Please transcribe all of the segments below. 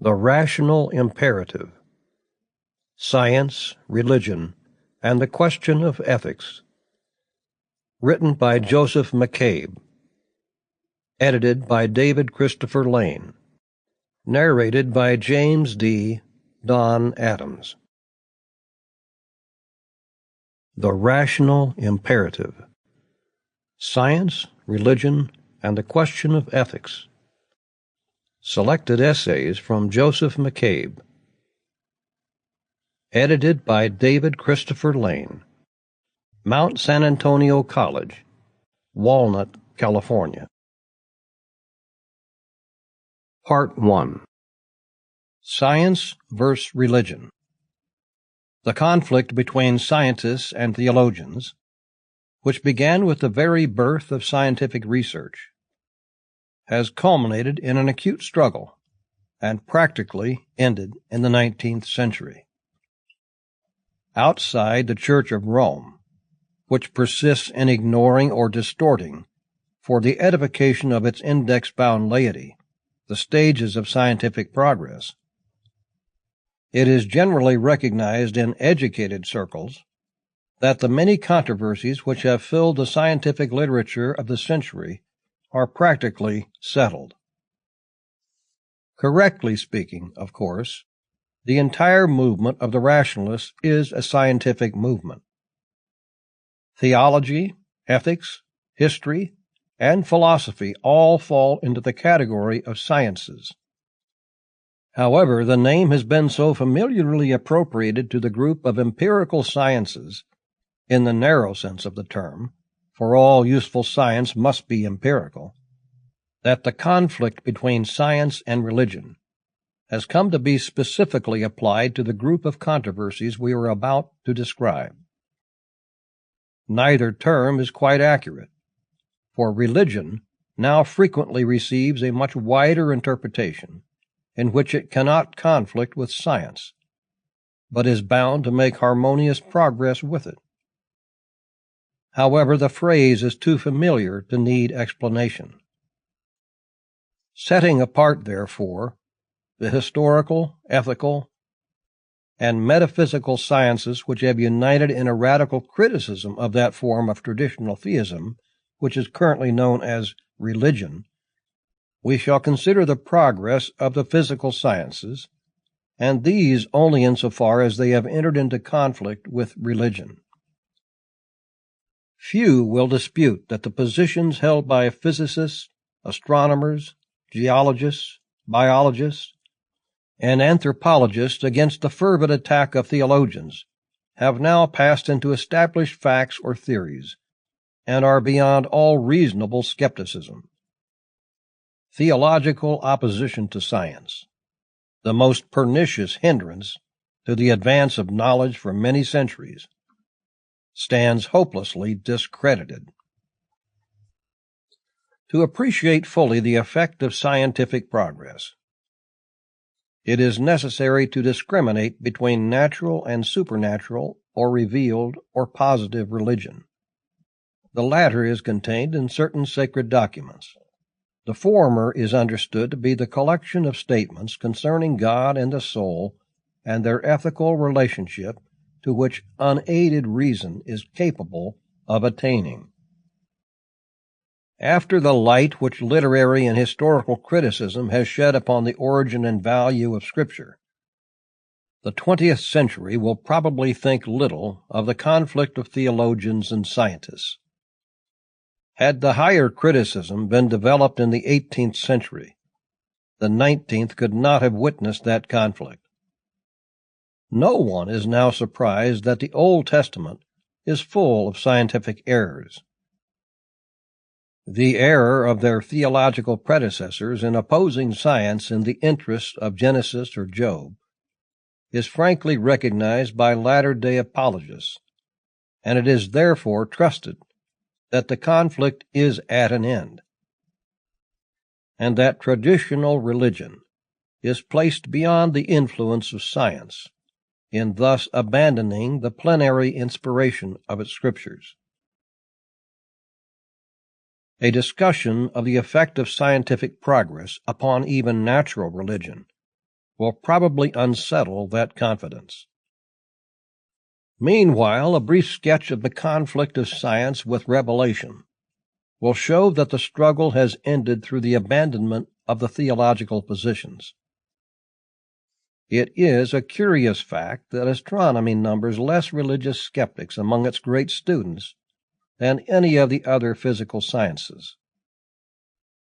The Rational Imperative, Science, Religion, and the Question of Ethics. Written by Joseph McCabe. Edited by David Christopher Lane. Narrated by James D. Don Adams. The Rational Imperative, Science, Religion, and the Question of Ethics. Selected essays from Joseph McCabe. Edited by David Christopher Lane. Mount San Antonio College, Walnut, California. Part 1. Science versus Religion. The conflict between scientists and theologians, which began with the very birth of scientific research, has culminated in an acute struggle and practically ended in the 19th century. Outside the Church of Rome, which persists in ignoring or distorting, for the edification of its index-bound laity, the stages of scientific progress, it is generally recognized in educated circles that the many controversies which have filled the scientific literature of the century are practically settled. Correctly speaking, of course, the entire movement of the rationalists is a scientific movement. Theology, ethics, history, and philosophy all fall into the category of sciences. However, the name has been so familiarly appropriated to the group of empirical sciences, in the narrow sense of the term, for all useful science must be empirical, that the conflict between science and religion has come to be specifically applied to the group of controversies we are about to describe. Neither term is quite accurate, for religion now frequently receives a much wider interpretation in which it cannot conflict with science, but is bound to make harmonious progress with it. However, the phrase is too familiar to need explanation. Setting apart, therefore, the historical, ethical, and metaphysical sciences which have united in a radical criticism of that form of traditional theism which is currently known as religion, we shall consider the progress of the physical sciences, and these only insofar as they have entered into conflict with religion. Few will dispute that the positions held by physicists, astronomers, geologists, biologists, and anthropologists against the fervid attack of theologians have now passed into established facts or theories, and are beyond all reasonable skepticism. Theological opposition to science, the most pernicious hindrance to the advance of knowledge for many centuries, stands hopelessly discredited. To appreciate fully the effect of scientific progress, it is necessary to discriminate between natural and supernatural or revealed or positive religion. The latter is contained in certain sacred documents. The former is understood to be the collection of statements concerning God and the soul and their ethical relationship to which unaided reason is capable of attaining. After the light which literary and historical criticism has shed upon the origin and value of Scripture, the 20th century will probably think little of the conflict of theologians and scientists. Had the higher criticism been developed in the 18th century, the 19th could not have witnessed that conflict. No one is now surprised that the Old Testament is full of scientific errors. The error of their theological predecessors in opposing science in the interests of Genesis or Job is frankly recognized by latter-day apologists, and it is therefore trusted that the conflict is at an end, and that traditional religion is placed beyond the influence of science, in thus abandoning the plenary inspiration of its scriptures. A discussion of the effect of scientific progress upon even natural religion will probably unsettle that confidence. Meanwhile, a brief sketch of the conflict of science with revelation will show that the struggle has ended through the abandonment of the theological positions. It is a curious fact that astronomy numbers less religious skeptics among its great students than any of the other physical sciences.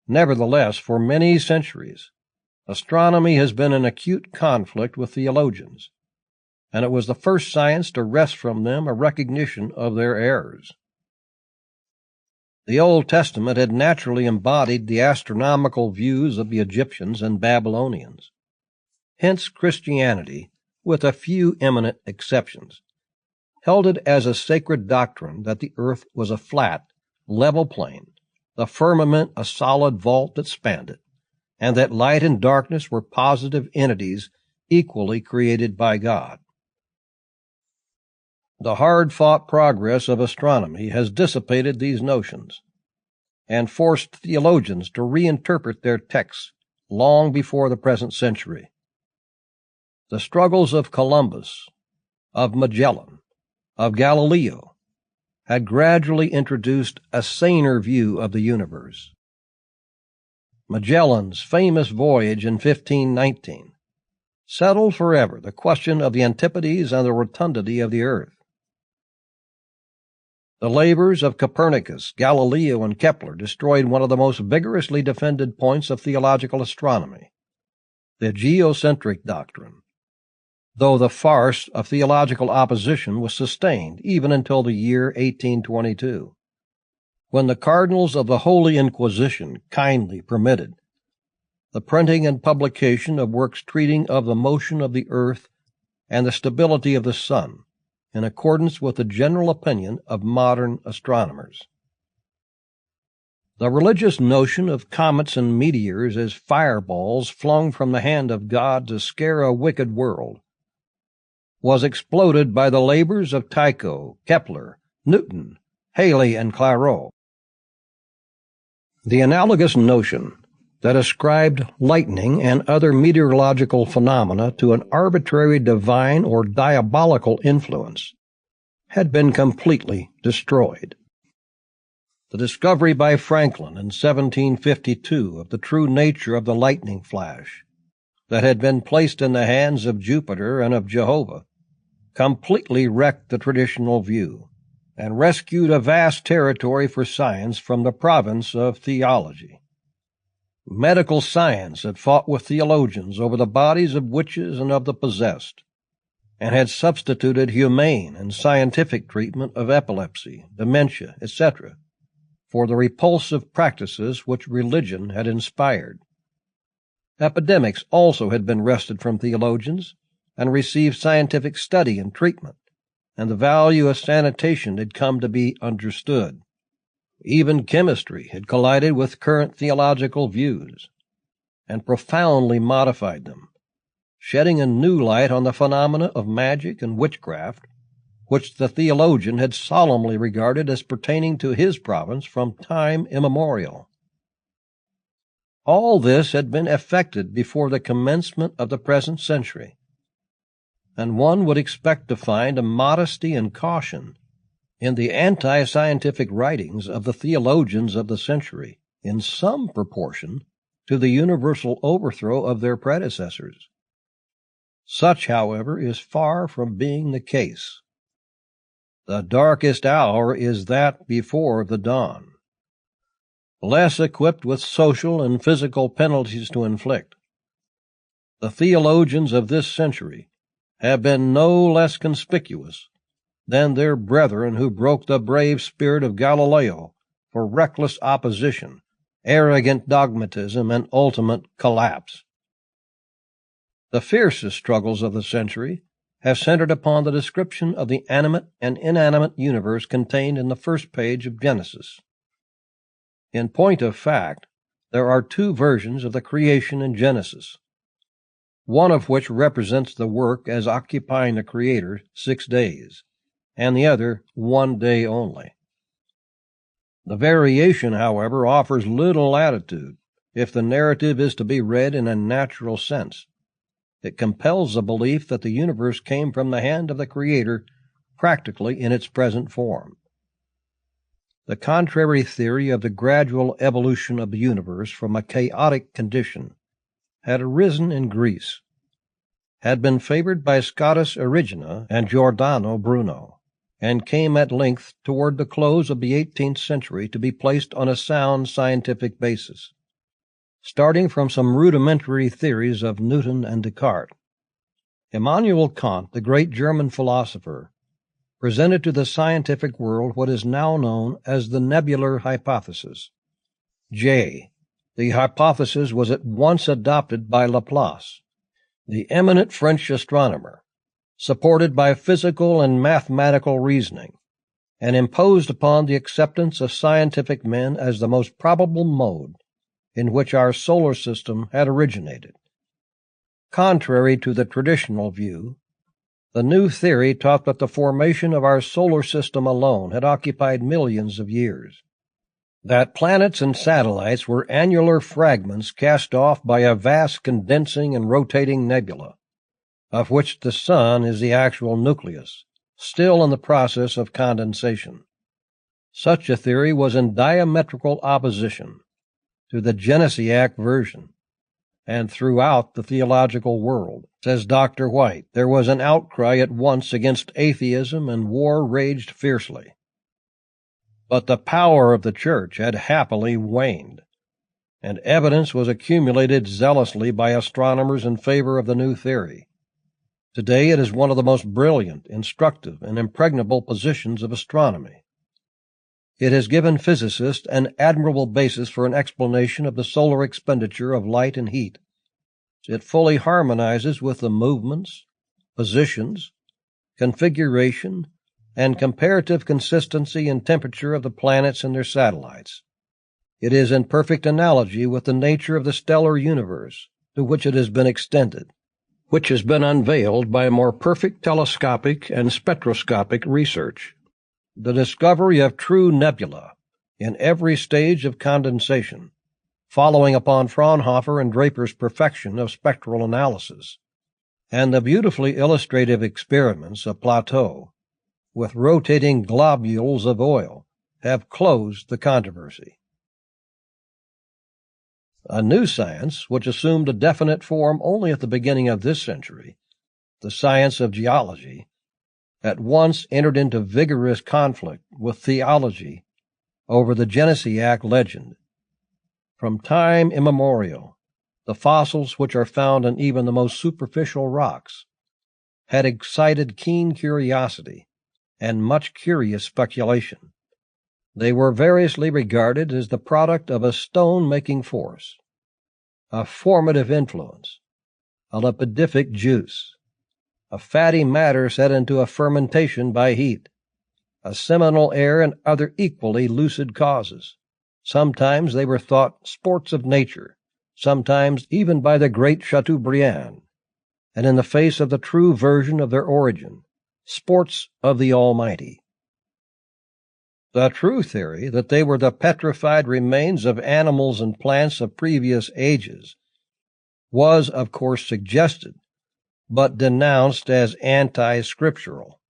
Nevertheless, for many centuries, astronomy has been in acute conflict with theologians, and it was the first science to wrest from them a recognition of their errors. The Old Testament had naturally embodied the astronomical views of the Egyptians and Babylonians. Hence Christianity, with a few eminent exceptions, held it as a sacred doctrine that the earth was a flat, level plain, the firmament a solid vault that spanned it, and that light and darkness were positive entities equally created by God. The hard-fought progress of astronomy has dissipated these notions and forced theologians to reinterpret their texts long before the present century. The struggles of Columbus, of Magellan, of Galileo had gradually introduced a saner view of the universe. Magellan's famous voyage in 1519 settled forever the question of the antipodes and the rotundity of the earth. The labors of Copernicus, Galileo, and Kepler destroyed one of the most vigorously defended points of theological astronomy, the geocentric doctrine, though the farce of theological opposition was sustained even until the year 1822, when the cardinals of the Holy Inquisition kindly permitted the printing and publication of works treating of the motion of the earth and the stability of the sun, in accordance with the general opinion of modern astronomers. The religious notion of comets and meteors as fireballs flung from the hand of God to scare a wicked world was exploded by the labors of Tycho, Kepler, Newton, Halley, and Clairaut. The analogous notion that ascribed lightning and other meteorological phenomena to an arbitrary divine or diabolical influence had been completely destroyed. The discovery by Franklin in 1752 of the true nature of the lightning flash that had been placed in the hands of Jupiter and of Jehovah completely wrecked the traditional view and rescued a vast territory for science from the province of theology. Medical science had fought with theologians over the bodies of witches and of the possessed, and had substituted humane and scientific treatment of epilepsy, dementia, etc., for the repulsive practices which religion had inspired. Epidemics also had been wrested from theologians and received scientific study and treatment, and the value of sanitation had come to be understood. Even chemistry had collided with current theological views and profoundly modified them, shedding a new light on the phenomena of magic and witchcraft, which the theologian had solemnly regarded as pertaining to his province from time immemorial. All this had been effected before the commencement of the present century, and one would expect to find a modesty and caution in the anti-scientific writings of the theologians of the century, in some proportion to the universal overthrow of their predecessors. Such, however, is far from being the case. The darkest hour is that before the dawn. Less equipped with social and physical penalties to inflict, the theologians of this century have been no less conspicuous than their brethren who broke the brave spirit of Galileo for reckless opposition, arrogant dogmatism, and ultimate collapse. The fiercest struggles of the century have centered upon the description of the animate and inanimate universe contained in the first page of Genesis. In point of fact, there are two versions of the creation in Genesis, one of which represents the work as occupying the Creator 6 days, and the other 1 day only. The variation, however, offers little latitude if the narrative is to be read in a natural sense, It compels the belief that the universe came from the hand of the Creator practically in its present form. The contrary theory of the gradual evolution of the universe from a chaotic condition had arisen in Greece, had been favored by Scotus Erigena and Giordano Bruno, and came at length toward the close of the 18th century to be placed on a sound scientific basis. Starting from some rudimentary theories of Newton and Descartes, Immanuel Kant, the great German philosopher, presented to the scientific world what is now known as the nebular hypothesis. The hypothesis was at once adopted by Laplace, the eminent French astronomer, supported by physical and mathematical reasoning, and imposed upon the acceptance of scientific men as the most probable mode in which our solar system had originated. Contrary to the traditional view, the new theory taught that the formation of our solar system alone had occupied millions of years, that planets and satellites were annular fragments cast off by a vast condensing and rotating nebula, of which the Sun is the actual nucleus, still in the process of condensation. Such a theory was in diametrical opposition to the Genesiac version, and throughout the theological world, says Dr. White, there was an outcry at once against atheism, and war raged fiercely. But the power of the Church had happily waned, and evidence was accumulated zealously by astronomers in favor of the new theory. Today it is one of the most brilliant, instructive, and impregnable positions of astronomy. It has given physicists an admirable basis for an explanation of the solar expenditure of light and heat. It fully harmonizes with the movements, positions, configuration, and comparative consistency and temperature of the planets and their satellites. It is in perfect analogy with the nature of the stellar universe to which it has been extended, which has been unveiled by more perfect telescopic and spectroscopic research. The discovery of true nebula in every stage of condensation, following upon Fraunhofer and Draper's perfection of spectral analysis, and the beautifully illustrative experiments of Plateau with rotating globules of oil have closed the controversy. A new science, which assumed a definite form only at the beginning of this century, the science of geology, at once entered into vigorous conflict with theology over the Genesiac legend. From time immemorial, the fossils which are found in even the most superficial rocks had excited keen curiosity and much curious speculation. They were variously regarded as the product of a stone-making force, a formative influence, a lipidific juice, a fatty matter set into a fermentation by heat, a seminal air, and other equally lucid causes. Sometimes they were thought sports of nature, sometimes even by the great Chateaubriand, and in the face of the true version of their origin, sports of the Almighty. The true theory that they were the petrified remains of animals and plants of previous ages was, of course, suggested, but denounced as anti-scriptural.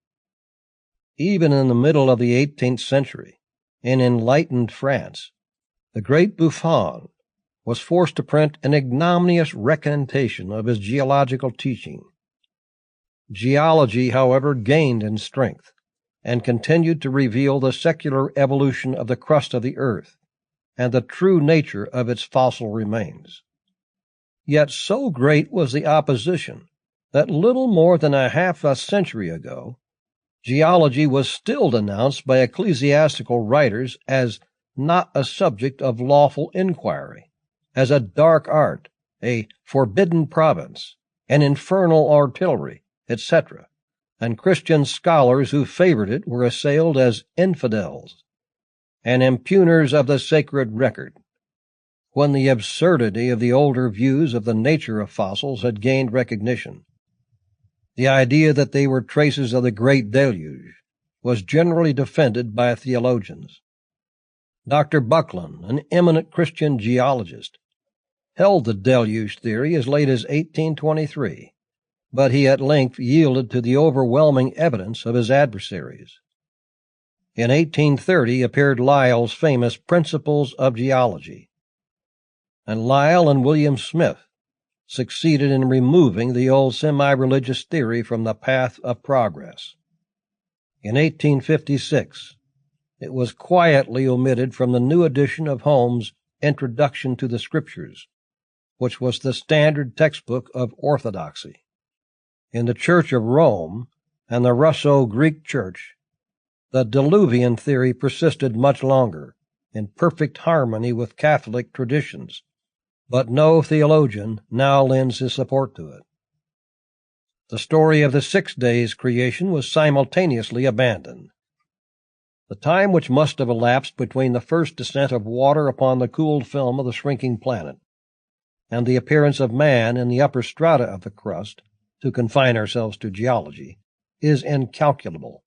Even in the middle of the 18th century, in enlightened France, the great Buffon was forced to print an ignominious recantation of his geological teaching. Geology, however, gained in strength, and continued to reveal the secular evolution of the crust of the earth, and the true nature of its fossil remains. Yet so great was the opposition that little more than a half a century ago, geology was still denounced by ecclesiastical writers as not a subject of lawful inquiry, as a dark art, a forbidden province, an infernal artillery, etc., and Christian scholars who favored it were assailed as infidels and impugners of the sacred record. When the absurdity of the older views of the nature of fossils had gained recognition, the idea that they were traces of the great deluge was generally defended by theologians. Dr. Buckland, an eminent Christian geologist, held the deluge theory as late as 1823, but he at length yielded to the overwhelming evidence of his adversaries. In 1830 appeared Lyell's famous Principles of Geology, and Lyell and William Smith succeeded in removing the old semi-religious theory from the path of progress. In 1856, it was quietly omitted from the new edition of Holmes' Introduction to the Scriptures, which was the standard textbook of orthodoxy. In the Church of Rome and the Russo-Greek Church, the Diluvian theory persisted much longer, in perfect harmony with Catholic traditions, but no theologian now lends his support to it. The story of the 6 days' creation was simultaneously abandoned. The time which must have elapsed between the first descent of water upon the cooled film of the shrinking planet and the appearance of man in the upper strata of the crust, to confine ourselves to geology, is incalculable.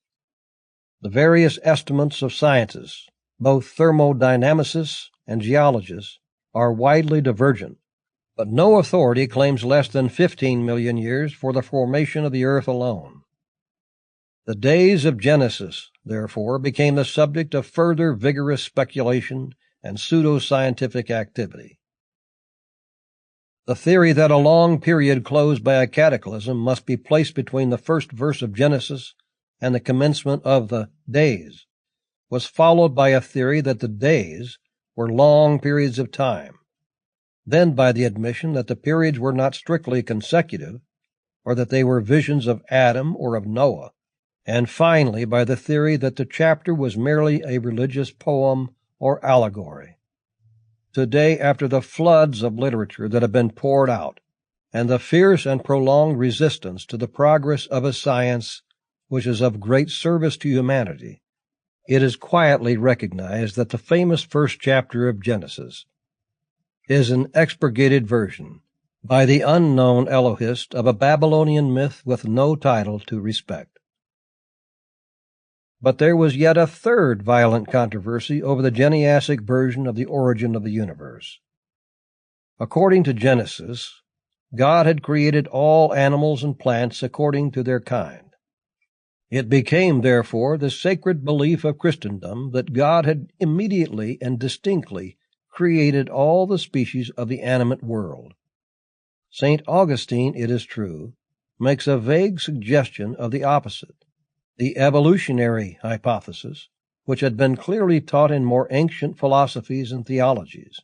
The various estimates of scientists, both thermodynamicists and geologists, are widely divergent, but no authority claims less than 15 million years for the formation of the earth alone. The days of Genesis, therefore, became the subject of further vigorous speculation and pseudo-scientific activity. The theory that a long period closed by a cataclysm must be placed between the first verse of Genesis and the commencement of the days was followed by a theory that the days were long periods of time, then by the admission that the periods were not strictly consecutive, or that they were visions of Adam or of Noah, and finally by the theory that the chapter was merely a religious poem or allegory. Today, after the floods of literature that have been poured out, and the fierce and prolonged resistance to the progress of a science which is of great service to humanity, it is quietly recognized that the famous first chapter of Genesis is an expurgated version by the unknown Elohist of a Babylonian myth with no title to respect. But there was yet a third violent controversy over the Geneasic version of the origin of the universe. According to Genesis, God had created all animals and plants according to their kind. It became, therefore, the sacred belief of Christendom that God had immediately and distinctly created all the species of the animate world. St. Augustine, it is true, makes a vague suggestion of the opposite, the evolutionary hypothesis, which had been clearly taught in more ancient philosophies and theologies.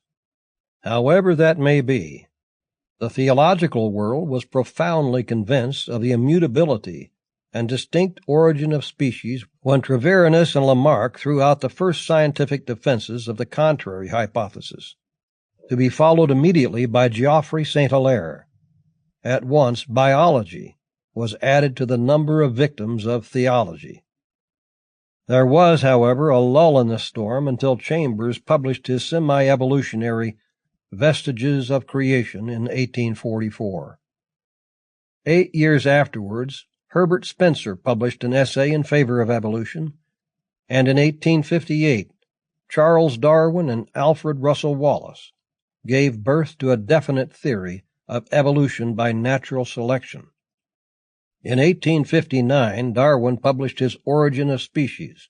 However that may be, the theological world was profoundly convinced of the immutability and distinct origin of species when Treviranus and Lamarck threw out the first scientific defenses of the contrary hypothesis, to be followed immediately by Geoffroy St. Hilaire. At once, biology was added to the number of victims of theology. There was, however, a lull in the storm until Chambers published his semi-evolutionary Vestiges of Creation in 1844. 8 years afterwards, Herbert Spencer published an essay in favor of evolution, and in 1858, Charles Darwin and Alfred Russel Wallace gave birth to a definite theory of evolution by natural selection. In 1859, Darwin published his Origin of Species,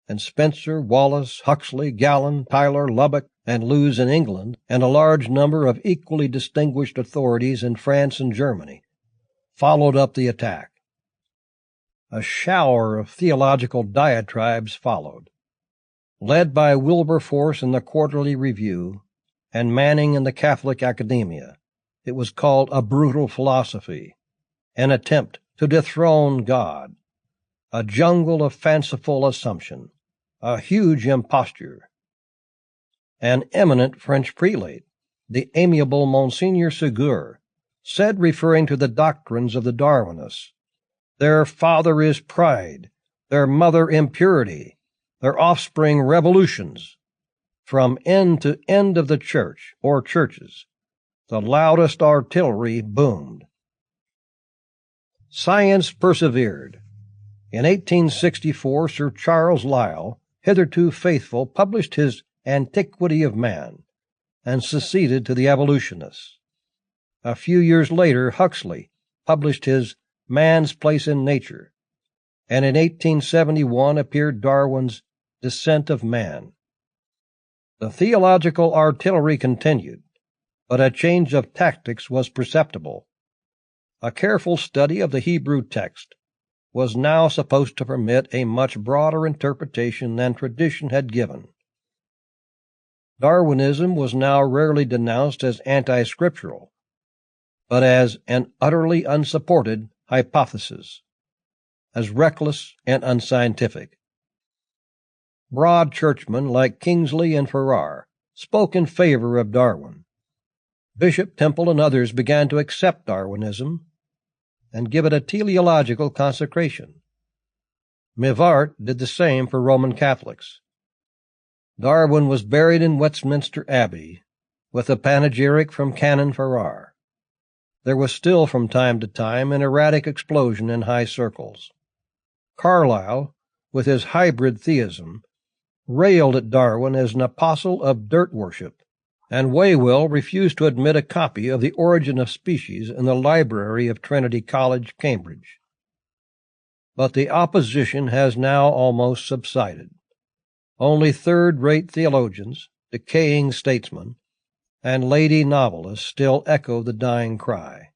and Spencer, Wallace, Huxley, Gallen, Tyler, Lubbock, and Lewes in England, and a large number of equally distinguished authorities in France and Germany, followed up the attack. A shower of theological diatribes followed. Led by Wilberforce in the Quarterly Review and Manning in the Catholic Academia, it was called a brutal philosophy, an attempt to dethrone God, a jungle of fanciful assumption, a huge imposture. An eminent French prelate, the amiable Monseigneur Ségur, said, referring to the doctrines of the Darwinists, "Their father is pride, their mother impurity, their offspring revolutions. From end to end of the church, or churches, the loudest artillery boomed." Science persevered. In 1864, Sir Charles Lyell, hitherto faithful, published his Antiquity of Man, and seceded to the evolutionists. A few years later, Huxley published his Man's Place in Nature, and in 1871 appeared Darwin's Descent of Man. The theological artillery continued, but a change of tactics was perceptible. A careful study of the Hebrew text was now supposed to permit a much broader interpretation than tradition had given. Darwinism was now rarely denounced as anti-scriptural, but as an utterly unsupported hypothesis, as reckless and unscientific. Broad churchmen like Kingsley and Farrar spoke in favor of Darwin. Bishop Temple and others began to accept Darwinism and give it a teleological consecration. Mivart did the same for Roman Catholics. Darwin was buried in Westminster Abbey with a panegyric from Canon Farrar. There was still from time to time an erratic explosion in high circles. Carlyle, with his hybrid theism, railed at Darwin as an apostle of dirt worship, and Whewell refused to admit a copy of The Origin of Species in the library of Trinity College, Cambridge. But the opposition has now almost subsided. Only third-rate theologians, decaying statesmen, and lady novelists still echo the dying cry.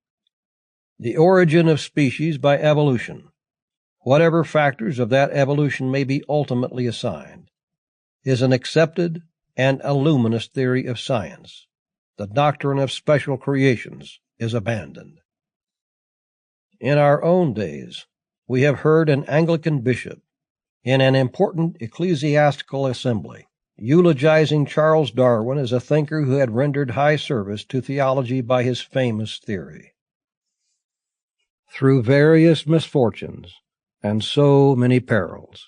The origin of species by evolution, whatever factors of that evolution may be ultimately assigned, is an accepted and illuminist theory of science. The doctrine of special creations is abandoned. In our own days, we have heard an Anglican bishop, in an important ecclesiastical assembly, eulogizing Charles Darwin as a thinker who had rendered high service to theology by his famous theory. Through various misfortunes and so many perils,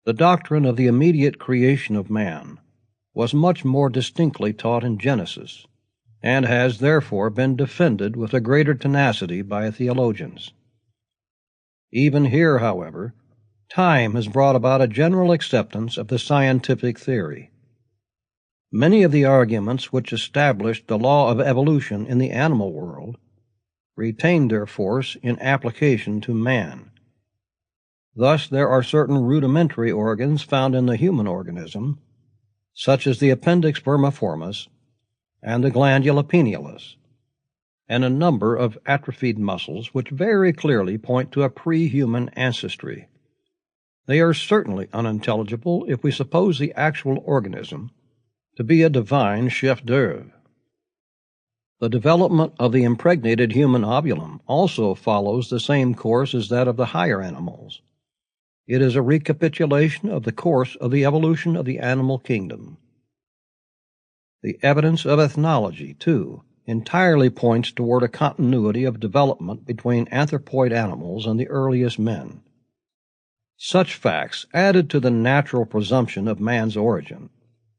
the doctrine of the immediate creation of man was much more distinctly taught in Genesis, and has therefore been defended with a greater tenacity by theologians. Even here, however, time has brought about a general acceptance of the scientific theory. Many of the arguments which established the law of evolution in the animal world retain their force in application to man. Thus, there are certain rudimentary organs found in the human organism, such as the appendix vermiformis and the glandula penialis, and a number of atrophied muscles which very clearly point to a pre-human ancestry. They are certainly unintelligible if we suppose the actual organism to be a divine chef d'oeuvre. The development of the impregnated human ovulum also follows the same course as that of the higher animals. It is a recapitulation of the course of the evolution of the animal kingdom. The evidence of ethnology, too, entirely points toward a continuity of development between anthropoid animals and the earliest men. Such facts, added to the natural presumption of man's origin,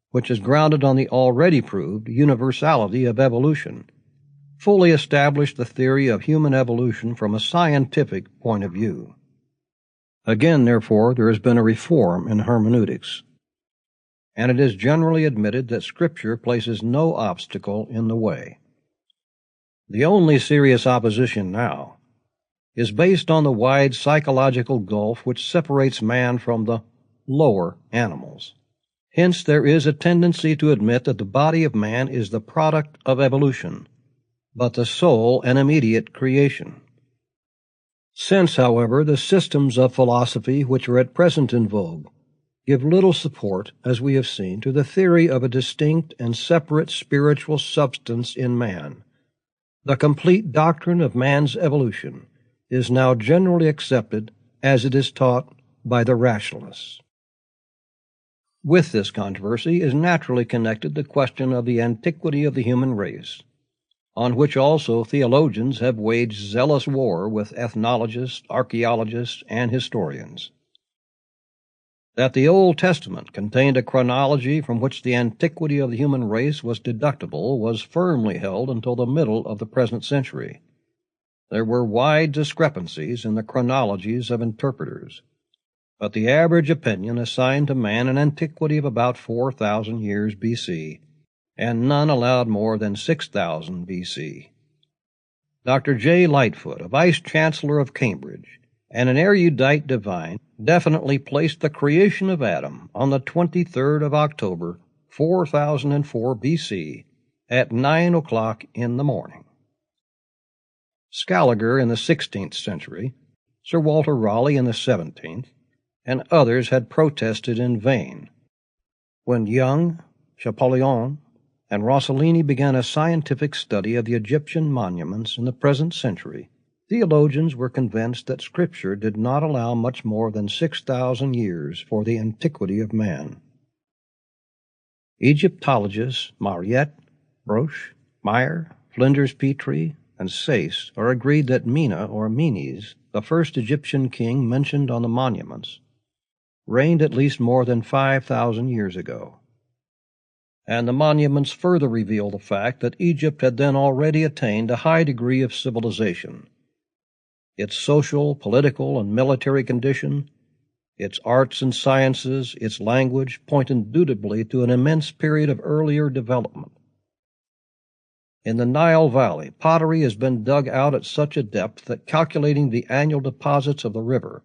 which is grounded on the already proved universality of evolution, fully establish the theory of human evolution from a scientific point of view. Again, therefore, there has been a reform in hermeneutics, and it is generally admitted that Scripture places no obstacle in the way. The only serious opposition now is based on the wide psychological gulf which separates man from the lower animals. Hence, there is a tendency to admit that the body of man is the product of evolution, but the soul an immediate creation. Since, however, the systems of philosophy which are at present in vogue give little support, as we have seen, to the theory of a distinct and separate spiritual substance in man, the complete doctrine of man's evolution is now generally accepted as it is taught by the rationalists. With this controversy is naturally connected the question of the antiquity of the human race, on which also theologians have waged zealous war with ethnologists, archaeologists, and historians. That the Old Testament contained a chronology from which the antiquity of the human race was deductible was firmly held until the middle of the present century. There were wide discrepancies in the chronologies of interpreters, but the average opinion assigned to man an antiquity of about 4,000 years B.C., and none allowed more than 6,000 BC. Dr. J. Lightfoot, a vice-chancellor of Cambridge and an erudite divine, definitely placed the creation of Adam on the 23rd of October, 4004 BC, at 9 o'clock in the morning. Scaliger in the 16th century, Sir Walter Raleigh in the 17th, and others had protested in vain. When Young, Champollion, and Rossellini began a scientific study of the Egyptian monuments in the present century, theologians were convinced that Scripture did not allow much more than 6,000 years for the antiquity of man. Egyptologists Mariette, Broche, Meyer, Flinders Petrie, and Sayce are agreed that Mena or Menes, the first Egyptian king mentioned on the monuments, reigned at least more than 5,000 years ago. And the monuments further reveal the fact that Egypt had then already attained a high degree of civilization. Its social, political, and military condition, its arts and sciences, its language point indubitably to an immense period of earlier development. In the Nile Valley, pottery has been dug out at such a depth that, calculating the annual deposits of the river,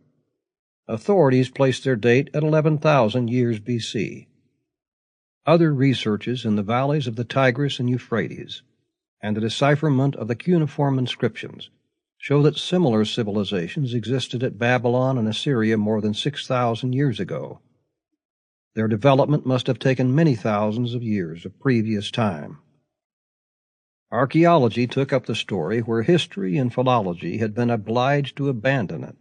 authorities place their date at 11,000 years BC. Other researches in the valleys of the Tigris and Euphrates, and the decipherment of the cuneiform inscriptions, show that similar civilizations existed at Babylon and Assyria more than 6,000 years ago. Their development must have taken many thousands of years of previous time. Archaeology took up the story where history and philology had been obliged to abandon it.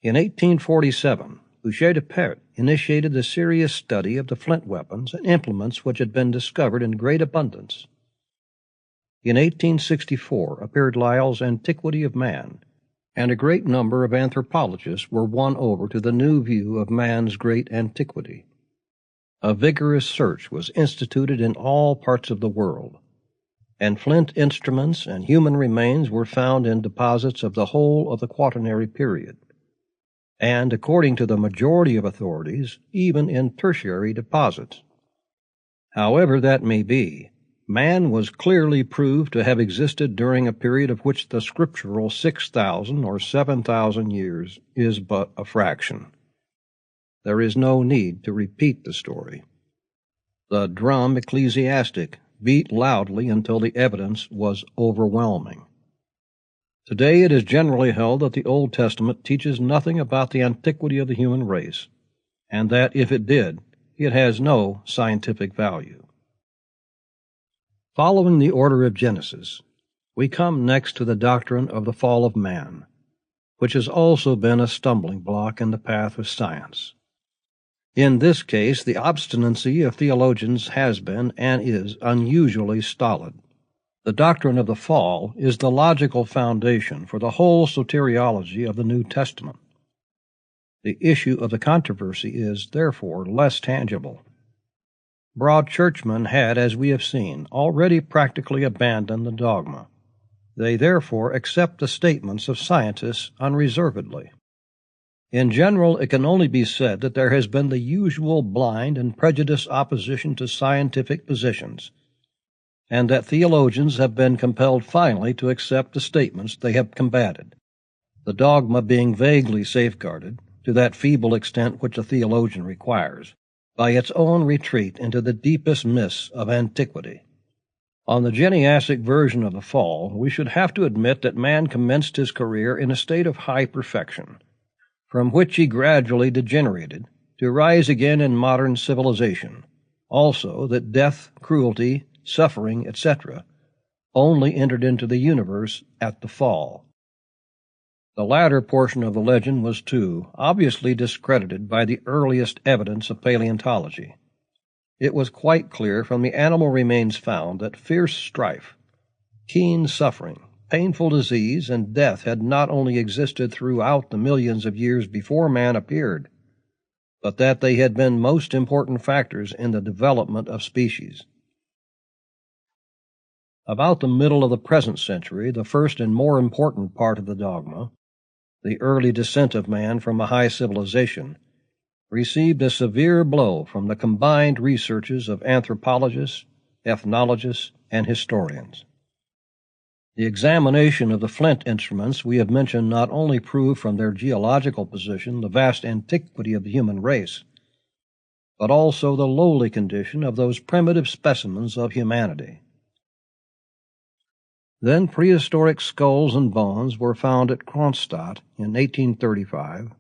In 1847, Boucher de Perthes initiated the serious study of the flint weapons and implements which had been discovered in great abundance. In 1864 appeared Lyell's Antiquity of Man, and a great number of anthropologists were won over to the new view of man's great antiquity. A vigorous search was instituted in all parts of the world, and flint instruments and human remains were found in deposits of the whole of the Quaternary period, and, according to the majority of authorities, even in tertiary deposits. However that may be, man was clearly proved to have existed during a period of which the scriptural 6,000 or 7,000 years is but a fraction. There is no need to repeat the story. The drum ecclesiastic beat loudly until the evidence was overwhelming. Today it is generally held that the Old Testament teaches nothing about the antiquity of the human race, and that if it did, it has no scientific value. Following the order of Genesis, we come next to the doctrine of the fall of man, which has also been a stumbling block in the path of science. In this case, the obstinacy of theologians has been and is unusually stolid. The doctrine of the fall is the logical foundation for the whole soteriology of the New Testament. The issue of the controversy is, therefore, less tangible. Broad churchmen had, as we have seen, already practically abandoned the dogma. They therefore accept the statements of scientists unreservedly. In general, it can only be said that there has been the usual blind and prejudiced opposition to scientific positions, and that theologians have been compelled finally to accept the statements they have combated, the dogma being vaguely safeguarded, to that feeble extent which a theologian requires, by its own retreat into the deepest mists of antiquity. On the Geniastic version of the fall, we should have to admit that man commenced his career in a state of high perfection, from which he gradually degenerated, to rise again in modern civilization. Also that death, cruelty, suffering, etc., only entered into the universe at the fall. The latter portion of the legend was, too, obviously discredited by the earliest evidence of paleontology. It was quite clear from the animal remains found that fierce strife, keen suffering, painful disease, and death had not only existed throughout the millions of years before man appeared, but that they had been most important factors in the development of species. About the middle of the present century, the first and more important part of the dogma, the early descent of man from a high civilization, received a severe blow from the combined researches of anthropologists, ethnologists, and historians. The examination of the flint instruments we have mentioned not only proved from their geological position the vast antiquity of the human race, but also the lowly condition of those primitive specimens of humanity. Then prehistoric skulls and bones were found at Kronstadt in 1835,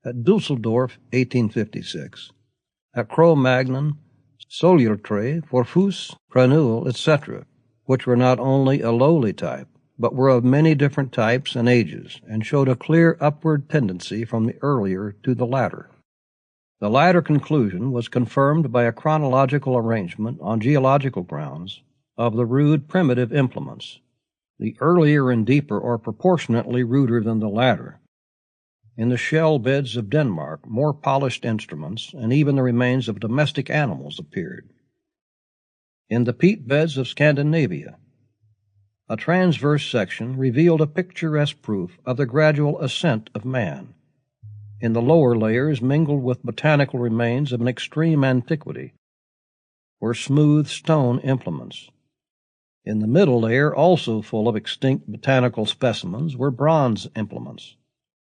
at Dusseldorf 1856, at Cro-Magnon, Soliertre, Forfous, Granul, etc., which were not only a lowly type, but were of many different types and ages, and showed a clear upward tendency from the earlier to the latter. The latter conclusion was confirmed by a chronological arrangement on geological grounds of the rude primitive implements, the earlier and deeper or proportionately ruder than the latter. In the shell beds of Denmark, more polished instruments and even the remains of domestic animals appeared. In the peat beds of Scandinavia, a transverse section revealed a picturesque proof of the gradual ascent of man. In the lower layers, mingled with botanical remains of an extreme antiquity, were smooth stone implements. In the middle layer, also full of extinct botanical specimens, were bronze implements.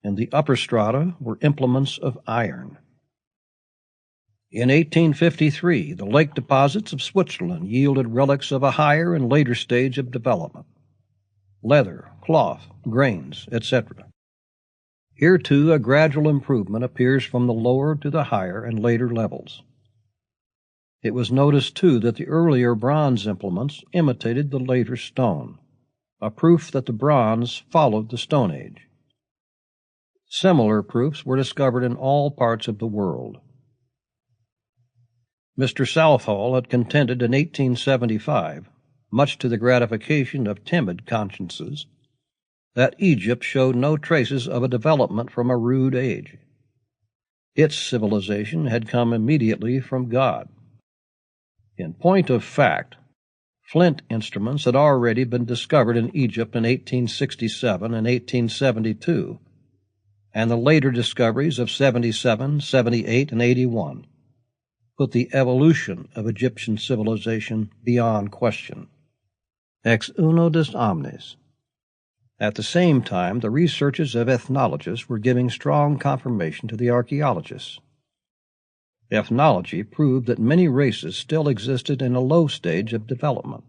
In the upper strata were implements of iron. In 1853, the lake deposits of Switzerland yielded relics of a higher and later stage of development: leather, cloth, grains, etc. Here, too, a gradual improvement appears from the lower to the higher and later levels. It was noticed, too, that the earlier bronze implements imitated the later stone, a proof that the bronze followed the Stone Age. Similar proofs were discovered in all parts of the world. Mr. Southall had contended in 1875, much to the gratification of timid consciences, that Egypt showed no traces of a development from a rude age. Its civilization had come immediately from God. In point of fact, flint instruments had already been discovered in Egypt in 1867 and 1872, and the later discoveries of 77, 78, and 81 put the evolution of Egyptian civilization beyond question. Ex uno des omnes. At the same time, the researches of ethnologists were giving strong confirmation to the archaeologists. Ethnology proved that many races still existed in a low stage of development,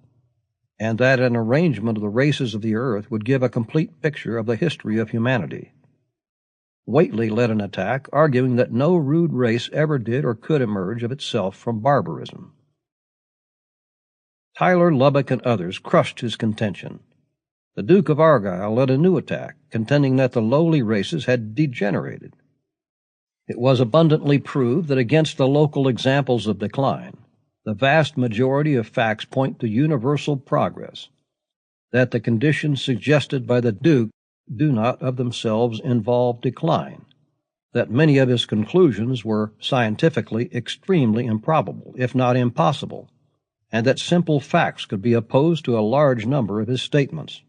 and that an arrangement of the races of the earth would give a complete picture of the history of humanity. Whately led an attack, arguing that no rude race ever did or could emerge of itself from barbarism. Tyler, Lubbock, and others crushed his contention. The Duke of Argyll led a new attack, contending that the lowly races had degenerated. It was abundantly proved that against the local examples of decline, the vast majority of facts point to universal progress, that the conditions suggested by the Duke do not of themselves involve decline, that many of his conclusions were scientifically extremely improbable, if not impossible, and that simple facts could be opposed to a large number of his statements.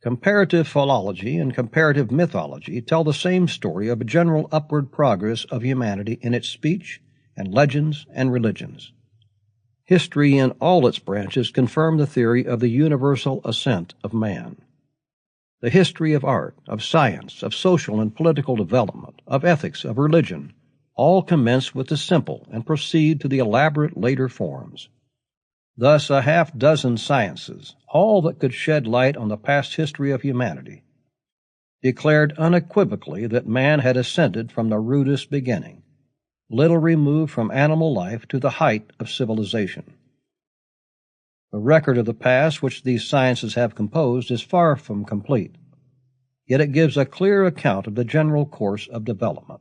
Comparative philology and comparative mythology tell the same story of a general upward progress of humanity in its speech and legends and religions. History in all its branches confirm the theory of the universal ascent of man. The history of art, of science, of social and political development, of ethics, of religion, all commence with the simple and proceed to the elaborate later forms. Thus, a half-dozen sciences, all that could shed light on the past history of humanity, declared unequivocally that man had ascended from the rudest beginning, little removed from animal life to the height of civilization. The record of the past which these sciences have composed is far from complete, yet it gives a clear account of the general course of development.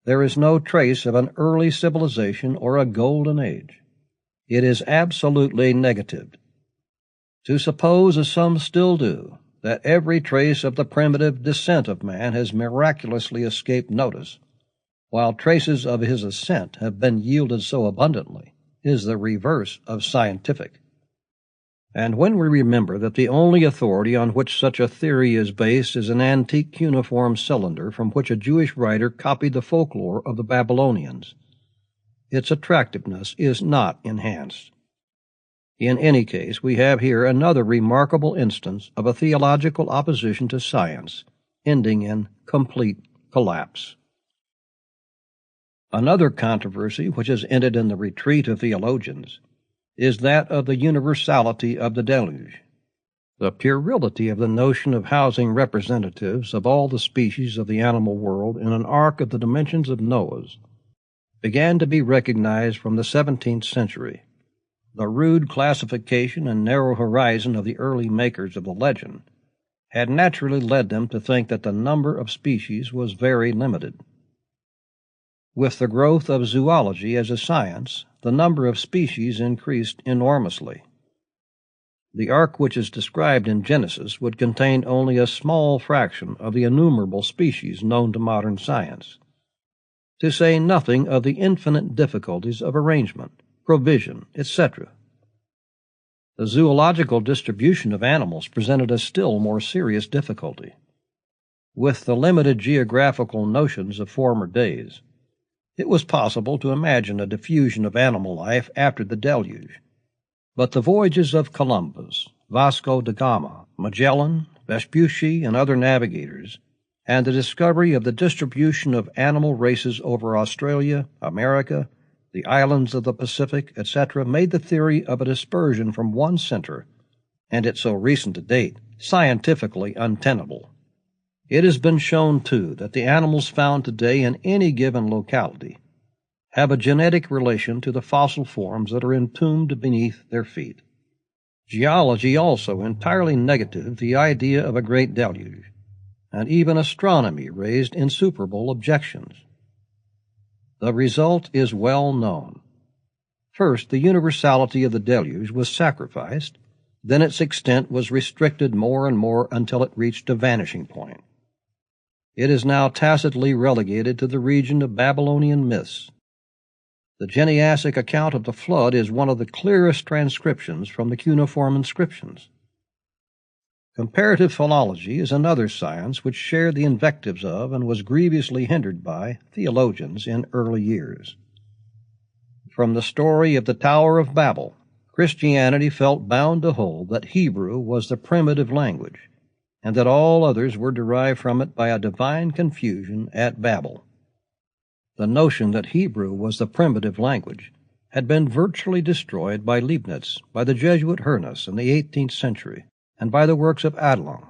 There is no trace of an early civilization or a golden age. It is absolutely negatived. To suppose, as some still do, that every trace of the primitive descent of man has miraculously escaped notice, while traces of his ascent have been yielded so abundantly, is the reverse of scientific. And when we remember that the only authority on which such a theory is based is an antique cuneiform cylinder from which a Jewish writer copied the folklore of the Babylonians, its attractiveness is not enhanced. In any case, we have here another remarkable instance of a theological opposition to science, ending in complete collapse. Another controversy which has ended in the retreat of theologians is that of the universality of the deluge. The puerility of the notion of housing representatives of all the species of the animal world in an ark of the dimensions of Noah's began to be recognized from the 17th century. The rude classification and narrow horizon of the early makers of the legend had naturally led them to think that the number of species was very limited. With the growth of zoology as a science, the number of species increased enormously. The ark which is described in Genesis would contain only a small fraction of the innumerable species known to modern science, to say nothing of the infinite difficulties of arrangement, provision, etc. The zoological distribution of animals presented a still more serious difficulty. With the limited geographical notions of former days, it was possible to imagine a diffusion of animal life after the deluge. But the voyages of Columbus, Vasco da Gama, Magellan, Vespucci, and other navigators, and the discovery of the distribution of animal races over Australia, America, the islands of the Pacific, etc., made the theory of a dispersion from one center, and it so recent a date, scientifically untenable. It has been shown, too, that the animals found today in any given locality have a genetic relation to the fossil forms that are entombed beneath their feet. Geology also entirely negatived the idea of a great deluge, and even astronomy raised insuperable objections. The result is well known. First, the universality of the deluge was sacrificed, then its extent was restricted more and more until it reached a vanishing point. It is now tacitly relegated to the region of Babylonian myths. The Geneasic account of the flood is one of the clearest transcriptions from the cuneiform inscriptions. Comparative philology is another science which shared the invectives of and was grievously hindered by theologians in early years. From the story of the Tower of Babel, Christianity felt bound to hold that Hebrew was the primitive language, and that all others were derived from it by a divine confusion at Babel. The notion that Hebrew was the primitive language had been virtually destroyed by Leibniz, by the Jesuit Hernas in the 18th century, and by the works of Adelung.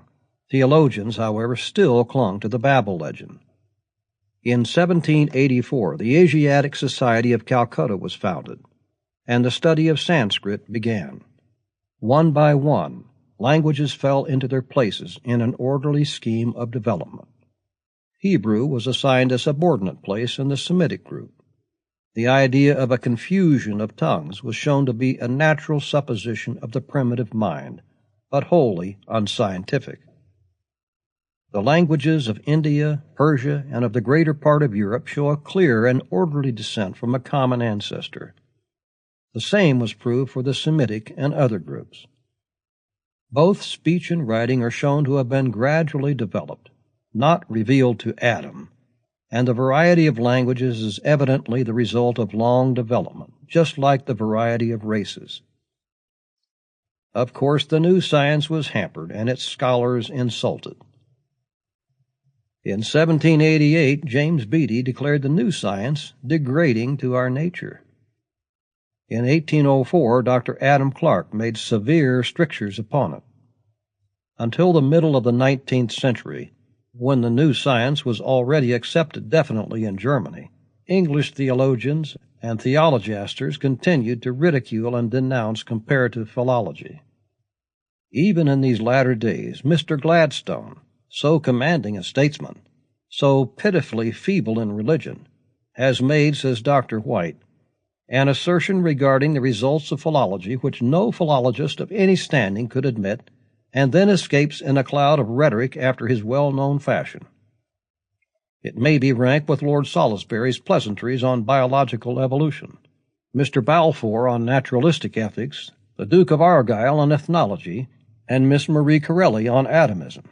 Theologians, however, still clung to the Babel legend. In 1784, the Asiatic Society of Calcutta was founded, and the study of Sanskrit began. One by one, languages fell into their places in an orderly scheme of development. Hebrew was assigned a subordinate place in the Semitic group. The idea of a confusion of tongues was shown to be a natural supposition of the primitive mind, but wholly unscientific. The languages of India, Persia, and of the greater part of Europe show a clear and orderly descent from a common ancestor. The same was proved for the Semitic and other groups. Both speech and writing are shown to have been gradually developed, not revealed to Adam, and the variety of languages is evidently the result of long development, just like the variety of races. Of course, the new science was hampered and its scholars insulted. In 1788, James Beattie declared the new science degrading to our nature. In 1804, Dr. Adam Clark made severe strictures upon it. Until the middle of the 19th century, when the new science was already accepted definitely in Germany, English theologians and theologasters continued to ridicule and denounce comparative philology. Even in these latter days, Mr. Gladstone, so commanding a statesman, so pitifully feeble in religion, has made, says Dr. White, an assertion regarding the results of philology which no philologist of any standing could admit, and then escapes in a cloud of rhetoric after his well-known fashion. It may be ranked with Lord Salisbury's pleasantries on biological evolution, Mr. Balfour on naturalistic ethics, the Duke of Argyll on ethnology, and Miss Marie Corelli on atomism.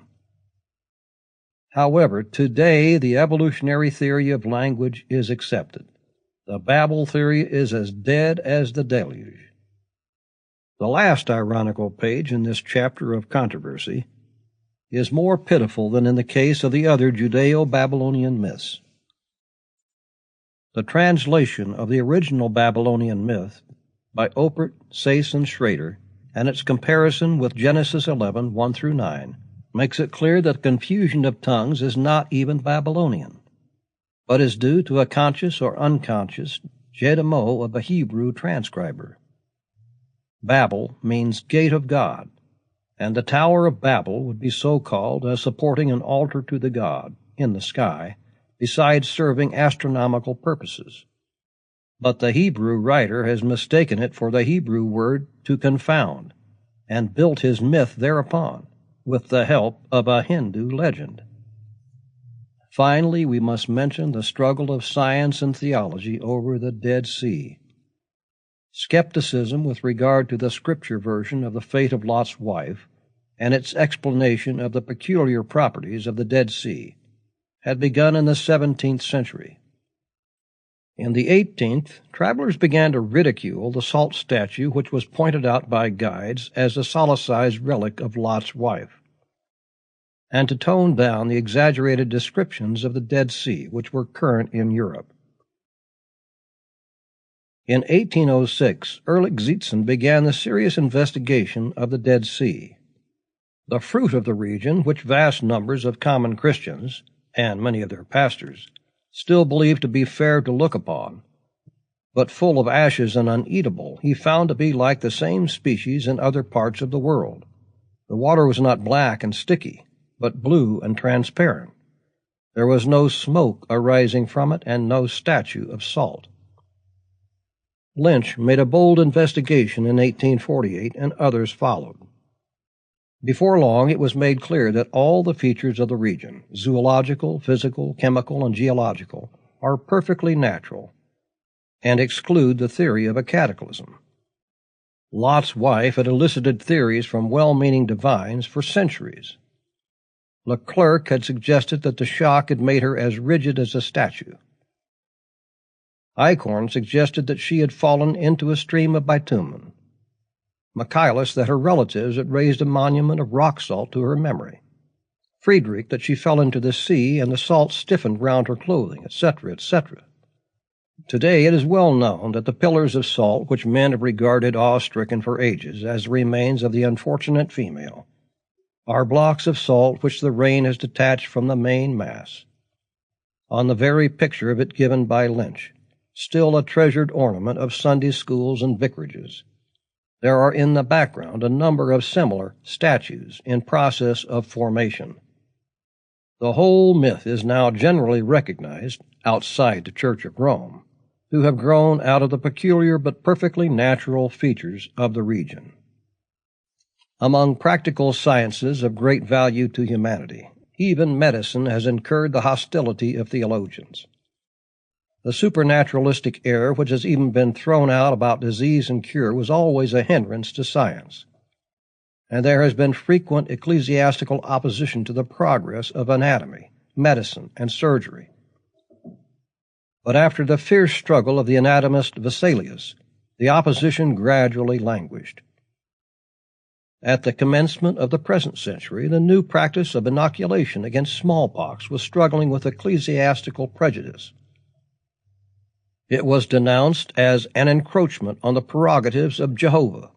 However, today the evolutionary theory of language is accepted. The Babel theory is as dead as the deluge. The last ironical page in this chapter of controversy is more pitiful than in the case of the other Judeo-Babylonian myths. The translation of the original Babylonian myth by Oppert, Sayce, and Schrader, and its comparison with Genesis 11, 1-9, makes it clear that the confusion of tongues is not even Babylonian, but is due to a conscious or unconscious jet mot of a Hebrew transcriber. Babel means gate of God, and the Tower of Babel would be so called as supporting an altar to the god in the sky, besides serving astronomical purposes. But the Hebrew writer has mistaken it for the Hebrew word to confound, and built his myth thereupon, with the help of a Hindu legend. Finally, we must mention the struggle of science and theology over the Dead Sea. Skepticism with regard to the scripture version of the fate of Lot's wife and its explanation of the peculiar properties of the Dead Sea had begun in the 17th century. In the 18th, travelers began to ridicule the salt statue which was pointed out by guides as a solicized relic of Lot's wife, and to tone down the exaggerated descriptions of the Dead Sea which were current in Europe. In 1806, Ehrlich Ziethen began the serious investigation of the Dead Sea. The fruit of the region, which vast numbers of common Christians, and many of their pastors, still believed to be fair to look upon, but full of ashes and uneatable, he found to be like the same species in other parts of the world. The water was not black and sticky, but blue and transparent. There was no smoke arising from it, and no statue of salt. Lynch made a bold investigation in 1848, and others followed. Before long, it was made clear that all the features of the region, zoological, physical, chemical, and geological, are perfectly natural, and exclude the theory of a cataclysm. Lot's wife had elicited theories from well-meaning divines for centuries. Leclerc had suggested that the shock had made her as rigid as a statue. Eichhorn suggested that she had fallen into a stream of bitumen. Michaelis that her relatives had raised a monument of rock salt to her memory. Friedrich that she fell into the sea and the salt stiffened round her clothing, etc., etc. Today it is well known that the pillars of salt which men have regarded awe-stricken for ages as the remains of the unfortunate female are blocks of salt which the rain has detached from the main mass. On the very picture of it given by Lynch, still a treasured ornament of Sunday schools and vicarages, there are in the background a number of similar statues in process of formation. The whole myth is now generally recognized, outside the Church of Rome, to have grown out of the peculiar but perfectly natural features of the region. Among practical sciences of great value to humanity, even medicine has incurred the hostility of theologians. The supernaturalistic error which has even been thrown out about disease and cure was always a hindrance to science, and there has been frequent ecclesiastical opposition to the progress of anatomy, medicine, and surgery. But after the fierce struggle of the anatomist Vesalius, the opposition gradually languished. At the commencement of the present century, the new practice of inoculation against smallpox was struggling with ecclesiastical prejudice. It was denounced as an encroachment on the prerogatives of Jehovah,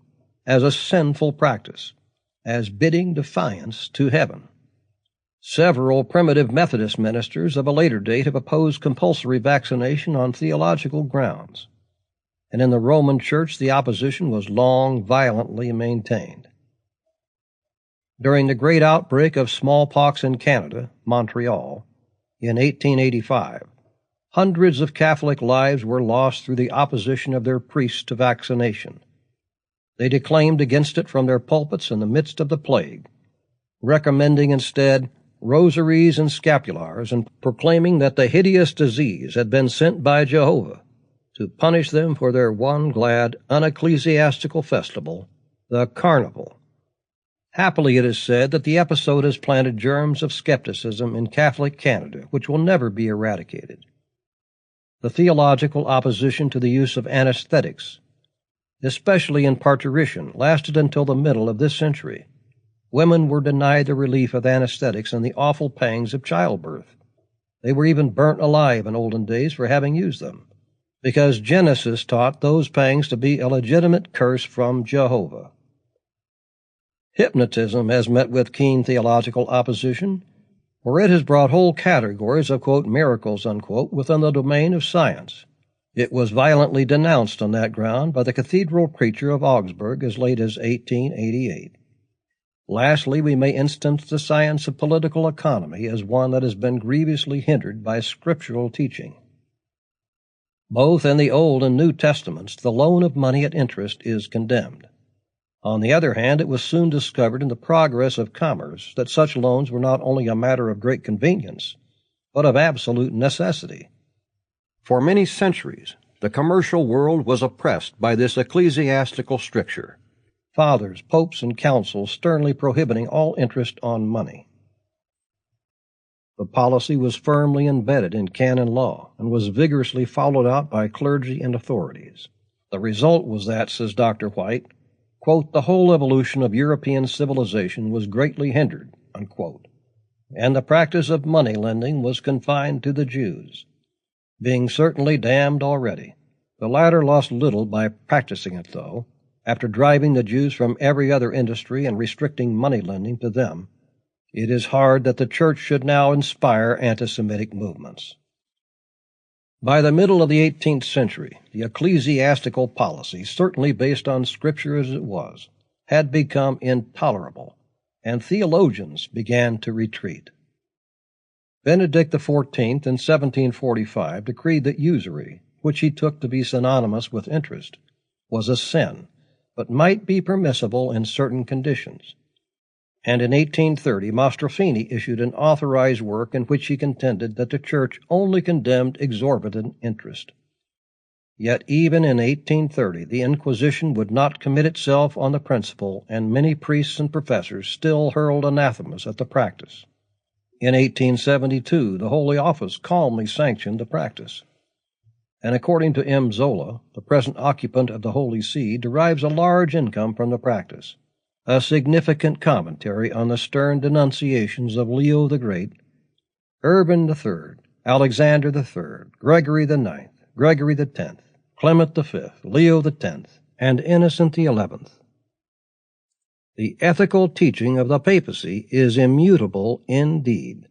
as a sinful practice, as bidding defiance to heaven. Several primitive Methodist ministers of a later date have opposed compulsory vaccination on theological grounds, and in the Roman Church the opposition was long violently maintained. During the great outbreak of smallpox in Canada, Montreal, in 1885, hundreds of Catholic lives were lost through the opposition of their priests to vaccination. They declaimed against it from their pulpits in the midst of the plague, recommending instead rosaries and scapulars and proclaiming that the hideous disease had been sent by Jehovah to punish them for their one glad, unecclesiastical festival, The Carnival. Happily, it is said that the episode has planted germs of skepticism in Catholic Canada, which will never be eradicated. The theological opposition to the use of anesthetics, especially in parturition, lasted until the middle of this century. Women were denied the relief of anesthetics and the awful pangs of childbirth. They were even burnt alive in olden days for having used them, because Genesis taught those pangs to be a legitimate curse from Jehovah. Hypnotism has met with keen theological opposition, for it has brought whole categories of, quote, miracles, unquote, within the domain of science. It was violently denounced on that ground by the cathedral preacher of Augsburg as late as 1888. Lastly, we may instance the science of political economy as one that has been grievously hindered by scriptural teaching. Both in the Old and New Testaments, the loan of money at interest is condemned. On the other hand, it was soon discovered in the progress of commerce that such loans were not only a matter of great convenience, but of absolute necessity. For many centuries, the commercial world was oppressed by this ecclesiastical stricture, fathers, popes, and councils sternly prohibiting all interest on money. The policy was firmly embedded in canon law and was vigorously followed out by clergy and authorities. The result was that, says Dr. White, quote, the whole evolution of European civilization was greatly hindered, unquote, and the practice of money lending was confined to the Jews. Being certainly damned already, the latter lost little by practicing it, though, after driving the Jews from every other industry and restricting money lending to them. It is hard that the Church should now inspire anti-Semitic movements. By the middle of the 18th century, the ecclesiastical policy, certainly based on Scripture as it was, had become intolerable, and theologians began to retreat. Benedict XIV in 1745 decreed that usury, which he took to be synonymous with interest, was a sin, but might be permissible in certain conditions. And in 1830 Mastrofini issued an authorized work in which he contended that the Church only condemned exorbitant interest. Yet even in 1830 the Inquisition would not commit itself on the principle, and many priests and professors still hurled anathemas at the practice. In 1872 the Holy Office calmly sanctioned the practice. And according to M. Zola, the present occupant of the Holy See derives a large income from the practice. A significant commentary on the stern denunciations of Leo the Great, Urban III, Alexander III, Gregory IX, Gregory X, Clement V, Leo X, and Innocent XI. The ethical teaching of the papacy is immutable indeed.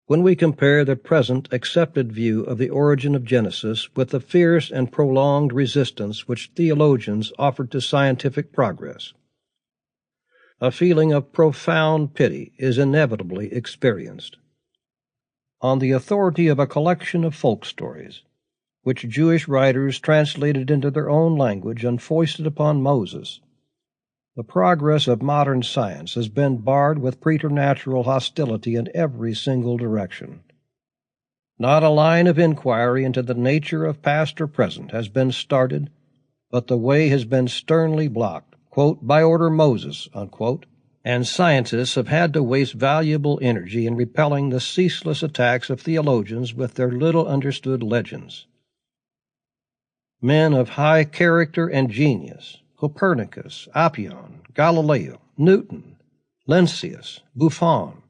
When we compare the present accepted view of the origin of Genesis with the fierce and prolonged resistance which theologians offered to scientific progress, a feeling of profound pity is inevitably experienced. On the authority of a collection of folk stories, which Jewish writers translated into their own language and foisted upon Moses, the progress of modern science has been barred with preternatural hostility in every single direction. Not a line of inquiry into the nature of past or present has been started, but the way has been sternly blocked, quote, by order Moses, unquote, and scientists have had to waste valuable energy in repelling the ceaseless attacks of theologians with their little understood legends. Men of high character and genius, Copernicus, Apion, Galileo, Newton, Lentzius, Buffon,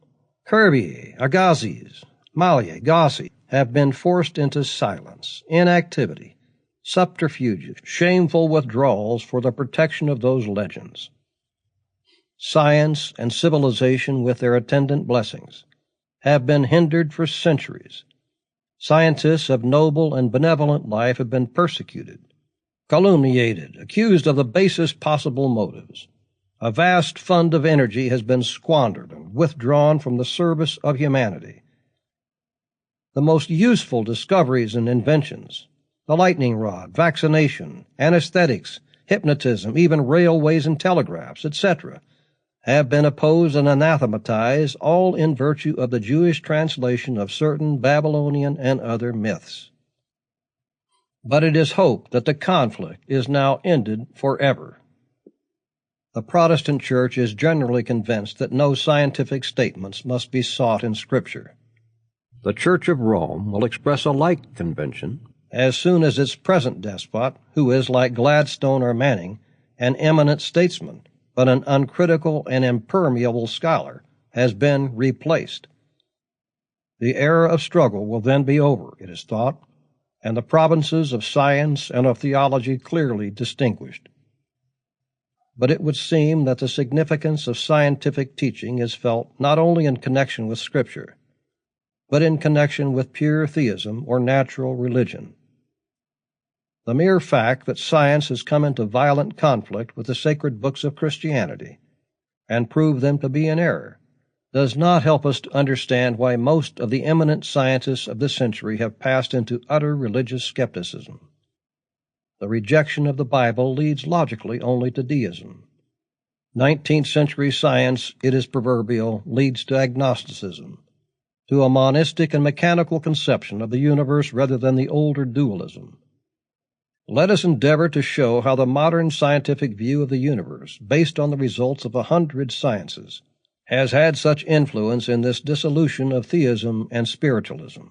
Cuvier, Agassiz, Mallier, Gossi, have been forced into silence, inactivity, subterfuges, shameful withdrawals for the protection of those legends. Science and civilization, with their attendant blessings, have been hindered for centuries. Scientists of noble and benevolent life have been persecuted, calumniated, accused of the basest possible motives. A vast fund of energy has been squandered and withdrawn from the service of humanity. The most useful discoveries and inventions, the lightning rod, vaccination, anesthetics, hypnotism, even railways and telegraphs, etc., have been opposed and anathematized, all in virtue of the Jewish translation of certain Babylonian and other myths. but it is hoped that the conflict is now ended forever. The Protestant Church is generally convinced that no scientific statements must be sought in Scripture. The Church of Rome will express a like convention as soon as its present despot, who is, like Gladstone or Manning, an eminent statesman, but an uncritical and impermeable scholar, has been replaced. The era of struggle will then be over, it is thought, and the provinces of science and of theology clearly distinguished. But it would seem that the significance of scientific teaching is felt not only in connection with Scripture, but in connection with pure theism or natural religion. The mere fact that science has come into violent conflict with the sacred books of Christianity and proved them to be in error does not help us to understand why most of the eminent scientists of this century have passed into utter religious skepticism. The rejection of the Bible leads logically only to deism. 19th century science, it is proverbial, leads to agnosticism, to a monistic and mechanical conception of the universe rather than the older dualism. Let us endeavor to show how the modern scientific view of the universe, based on the results of 100 sciences, has had such influence in this dissolution of theism and spiritualism.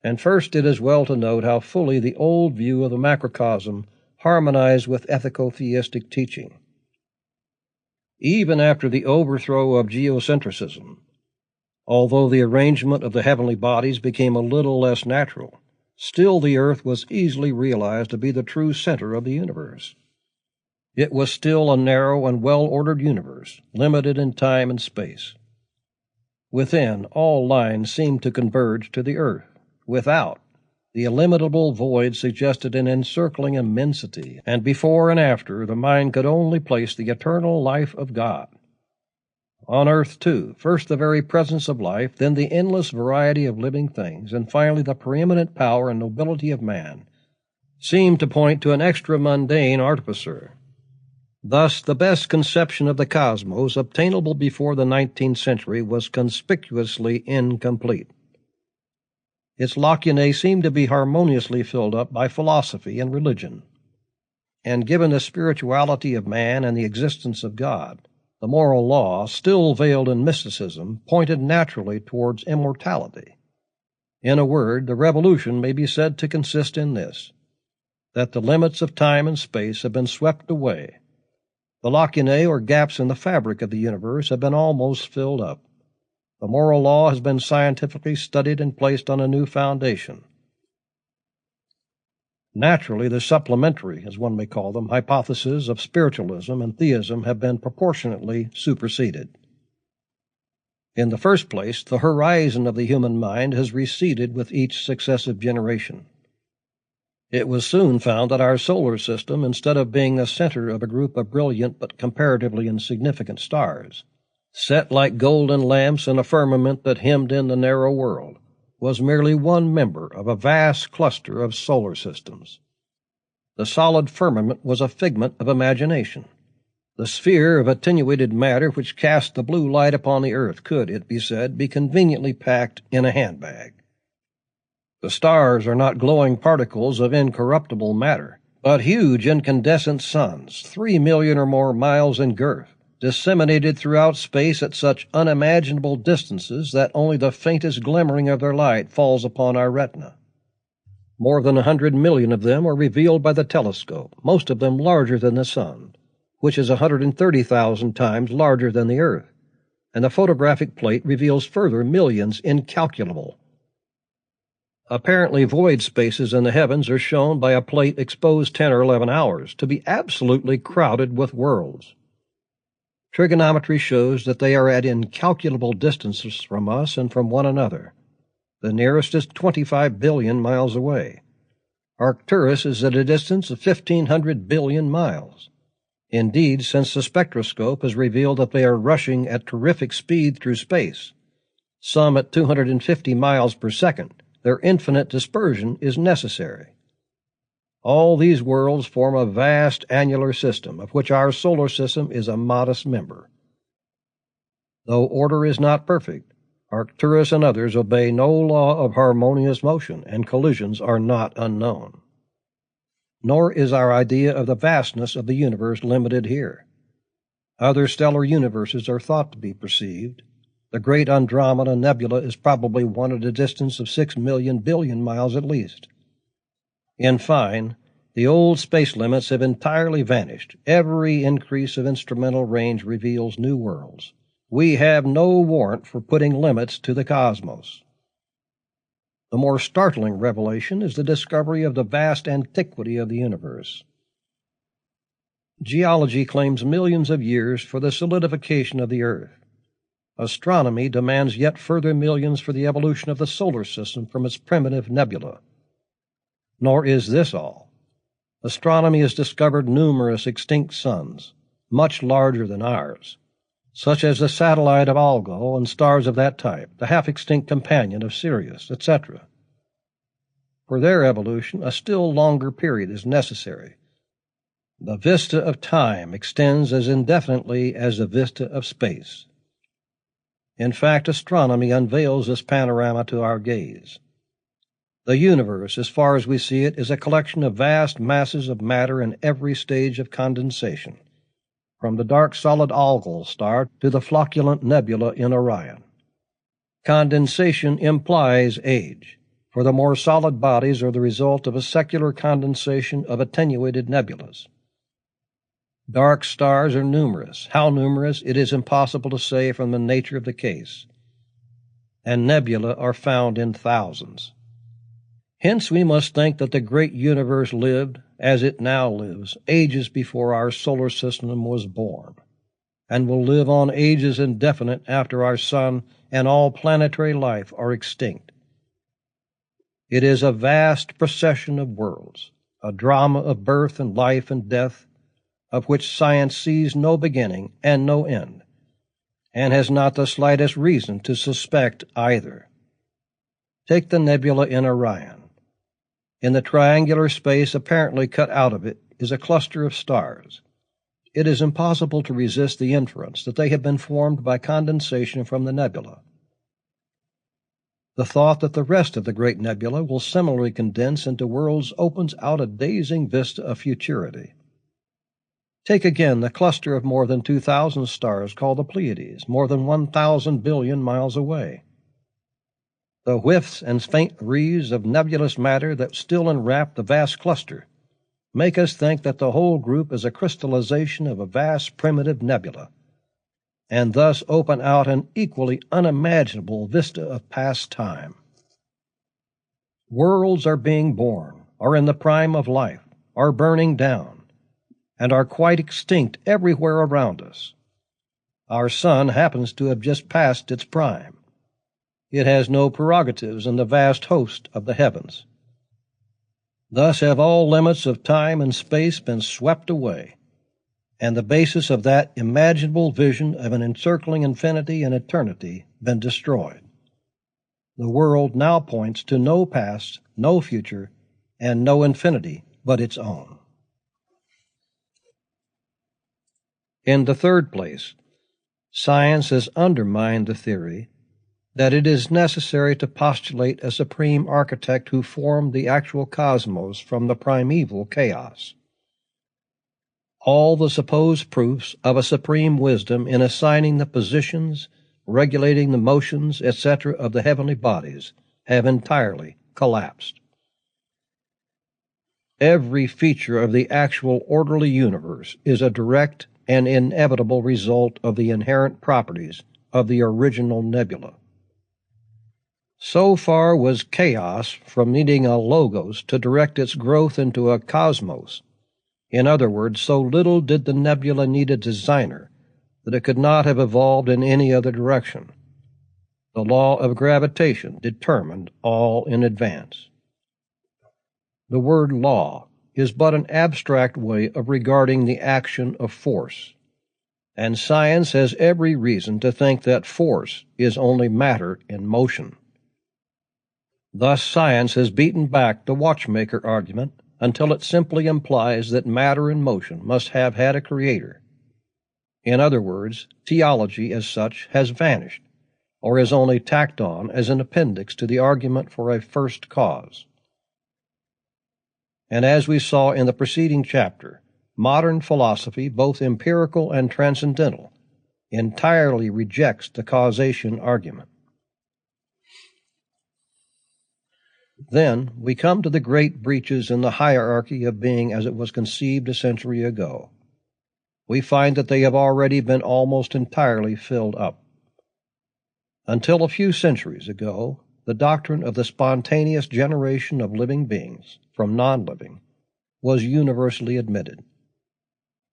And first, it is well to note how fully the old view of the macrocosm harmonized with ethico-theistic teaching. Even after the overthrow of geocentrism, although the arrangement of the heavenly bodies became a little less natural, still the earth was easily realized to be the true center of the universe. It was still a narrow and well-ordered universe, limited in time and space. Within, all lines seemed to converge to the earth. Without, the illimitable void suggested an encircling immensity, and before and after, the mind could only place the eternal life of God. On earth, too, first the very presence of life, then the endless variety of living things, and finally the preeminent power and nobility of man, seemed to point to an extra-mundane artificer. Thus, the best conception of the cosmos obtainable before the 19th century was conspicuously incomplete. Its lacunae seemed to be harmoniously filled up by philosophy and religion. And given the spirituality of man and the existence of God, the moral law, still veiled in mysticism, pointed naturally towards immortality. In a word, the revolution may be said to consist in this, that the limits of time and space have been swept away. The lacunae or gaps in the fabric of the universe have been almost filled up. The moral law has been scientifically studied and placed on a new foundation. Naturally, the supplementary, as one may call them, hypotheses of spiritualism and theism have been proportionately superseded. In the first place, the horizon of the human mind has receded with each successive generation. It was soon found that our solar system, instead of being the center of a group of brilliant but comparatively insignificant stars, set like golden lamps in a firmament that hemmed in the narrow world, was merely one member of a vast cluster of solar systems. The solid firmament was a figment of imagination. The sphere of attenuated matter which cast the blue light upon the earth could, it be said, be conveniently packed in a handbag. The stars are not glowing particles of incorruptible matter, but huge incandescent suns, 3 million or more miles in girth, disseminated throughout space at such unimaginable distances that only the faintest glimmering of their light falls upon our retina. More than 100 million of them are revealed by the telescope, most of them larger than the sun, which is 130,000 times larger than the earth, and the photographic plate reveals further millions incalculable. Apparently void spaces in the heavens are shown by a plate exposed 10 or 11 hours to be absolutely crowded with worlds. Trigonometry shows that they are at incalculable distances from us and from one another. The nearest is 25 billion miles away. Arcturus is at a distance of 1,500 billion miles. Indeed, since the spectroscope has revealed that they are rushing at terrific speed through space, some at 250 miles per second, their infinite dispersion is necessary. All these worlds form a vast annular system, of which our solar system is a modest member. Though order is not perfect, Arcturus and others obey no law of harmonious motion, and collisions are not unknown. Nor is our idea of the vastness of the universe limited here. Other stellar universes are thought to be perceived. The great Andromeda Nebula is probably one at a distance of 6 million billion miles at least. In fine, the old space limits have entirely vanished. Every increase of instrumental range reveals new worlds. We have no warrant for putting limits to the cosmos. The more startling revelation is the discovery of the vast antiquity of the universe. Geology claims millions of years for the solidification of the Earth. Astronomy demands yet further millions for the evolution of the solar system from its primitive nebula. Nor is this all. Astronomy has discovered numerous extinct suns, much larger than ours, such as the satellite of Algol and stars of that type, the half-extinct companion of Sirius, etc. For their evolution, a still longer period is necessary. The vista of time extends as indefinitely as the vista of space. In fact, astronomy unveils this panorama to our gaze. The universe, as far as we see it, is a collection of vast masses of matter in every stage of condensation, from the dark solid Algol star to the flocculent nebula in Orion. Condensation implies age, for the more solid bodies are the result of a secular condensation of attenuated nebulas. Dark stars are numerous. How numerous, it is impossible to say from the nature of the case. And nebula are found in thousands. Hence we must think that the great universe lived, as it now lives, ages before our solar system was born, and will live on ages indefinite after our sun and all planetary life are extinct. It is a vast procession of worlds, a drama of birth and life and death, of which science sees no beginning and no end, and has not the slightest reason to suspect either. Take the nebula in Orion. In the triangular space apparently cut out of it is a cluster of stars. It is impossible to resist the inference that they have been formed by condensation from the nebula. The thought that the rest of the great nebula will similarly condense into worlds opens out a dazing vista of futurity. Take again the cluster of more than 2,000 stars called the Pleiades, more than 1,000 billion miles away. The whiffs and faint wreaths of nebulous matter that still enwrap the vast cluster make us think that the whole group is a crystallization of a vast primitive nebula, and thus open out an equally unimaginable vista of past time. Worlds are being born, are in the prime of life, are burning down, and are quite extinct everywhere around us. Our sun happens to have just passed its prime. It has no prerogatives in the vast host of the heavens. Thus have all limits of time and space been swept away, and the basis of that imaginable vision of an encircling infinity and eternity been destroyed. The world now points to no past, no future, and no infinity but its own. In the third place, science has undermined the theory that it is necessary to postulate a supreme architect who formed the actual cosmos from the primeval chaos. All the supposed proofs of a supreme wisdom in assigning the positions, regulating the motions, etc. of the heavenly bodies have entirely collapsed. Every feature of the actual orderly universe is a direct and inevitable result of the inherent properties of the original nebula. So far was chaos from needing a logos to direct its growth into a cosmos. In other words, so little did the nebula need a designer that it could not have evolved in any other direction. The law of gravitation determined all in advance. The word law is but an abstract way of regarding the action of force, and science has every reason to think that force is only matter in motion. Thus science has beaten back the watchmaker argument until it simply implies that matter in motion must have had a creator. In other words, theology as such has vanished, or is only tacked on as an appendix to the argument for a first cause. And as we saw in the preceding chapter, modern philosophy, both empirical and transcendental, entirely rejects the causation argument. Then we come to the great breaches in the hierarchy of being as it was conceived a century ago. We find that they have already been almost entirely filled up. Until a few centuries ago, the doctrine of the spontaneous generation of living beings from non-living was universally admitted.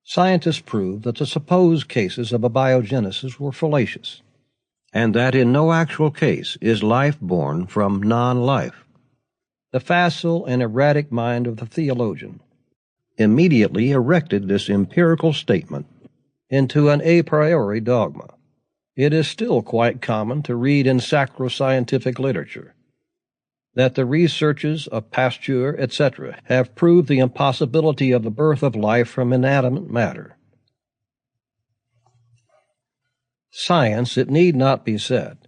Scientists proved that the supposed cases of abiogenesis were fallacious, and that in no actual case is life born from non-life. The facile and erratic mind of the theologian immediately erected this empirical statement into an a priori dogma. It is still quite common to read in sacro-scientific literature that the researches of Pasteur, etc., have proved the impossibility of the birth of life from inanimate matter. Science, it need not be said,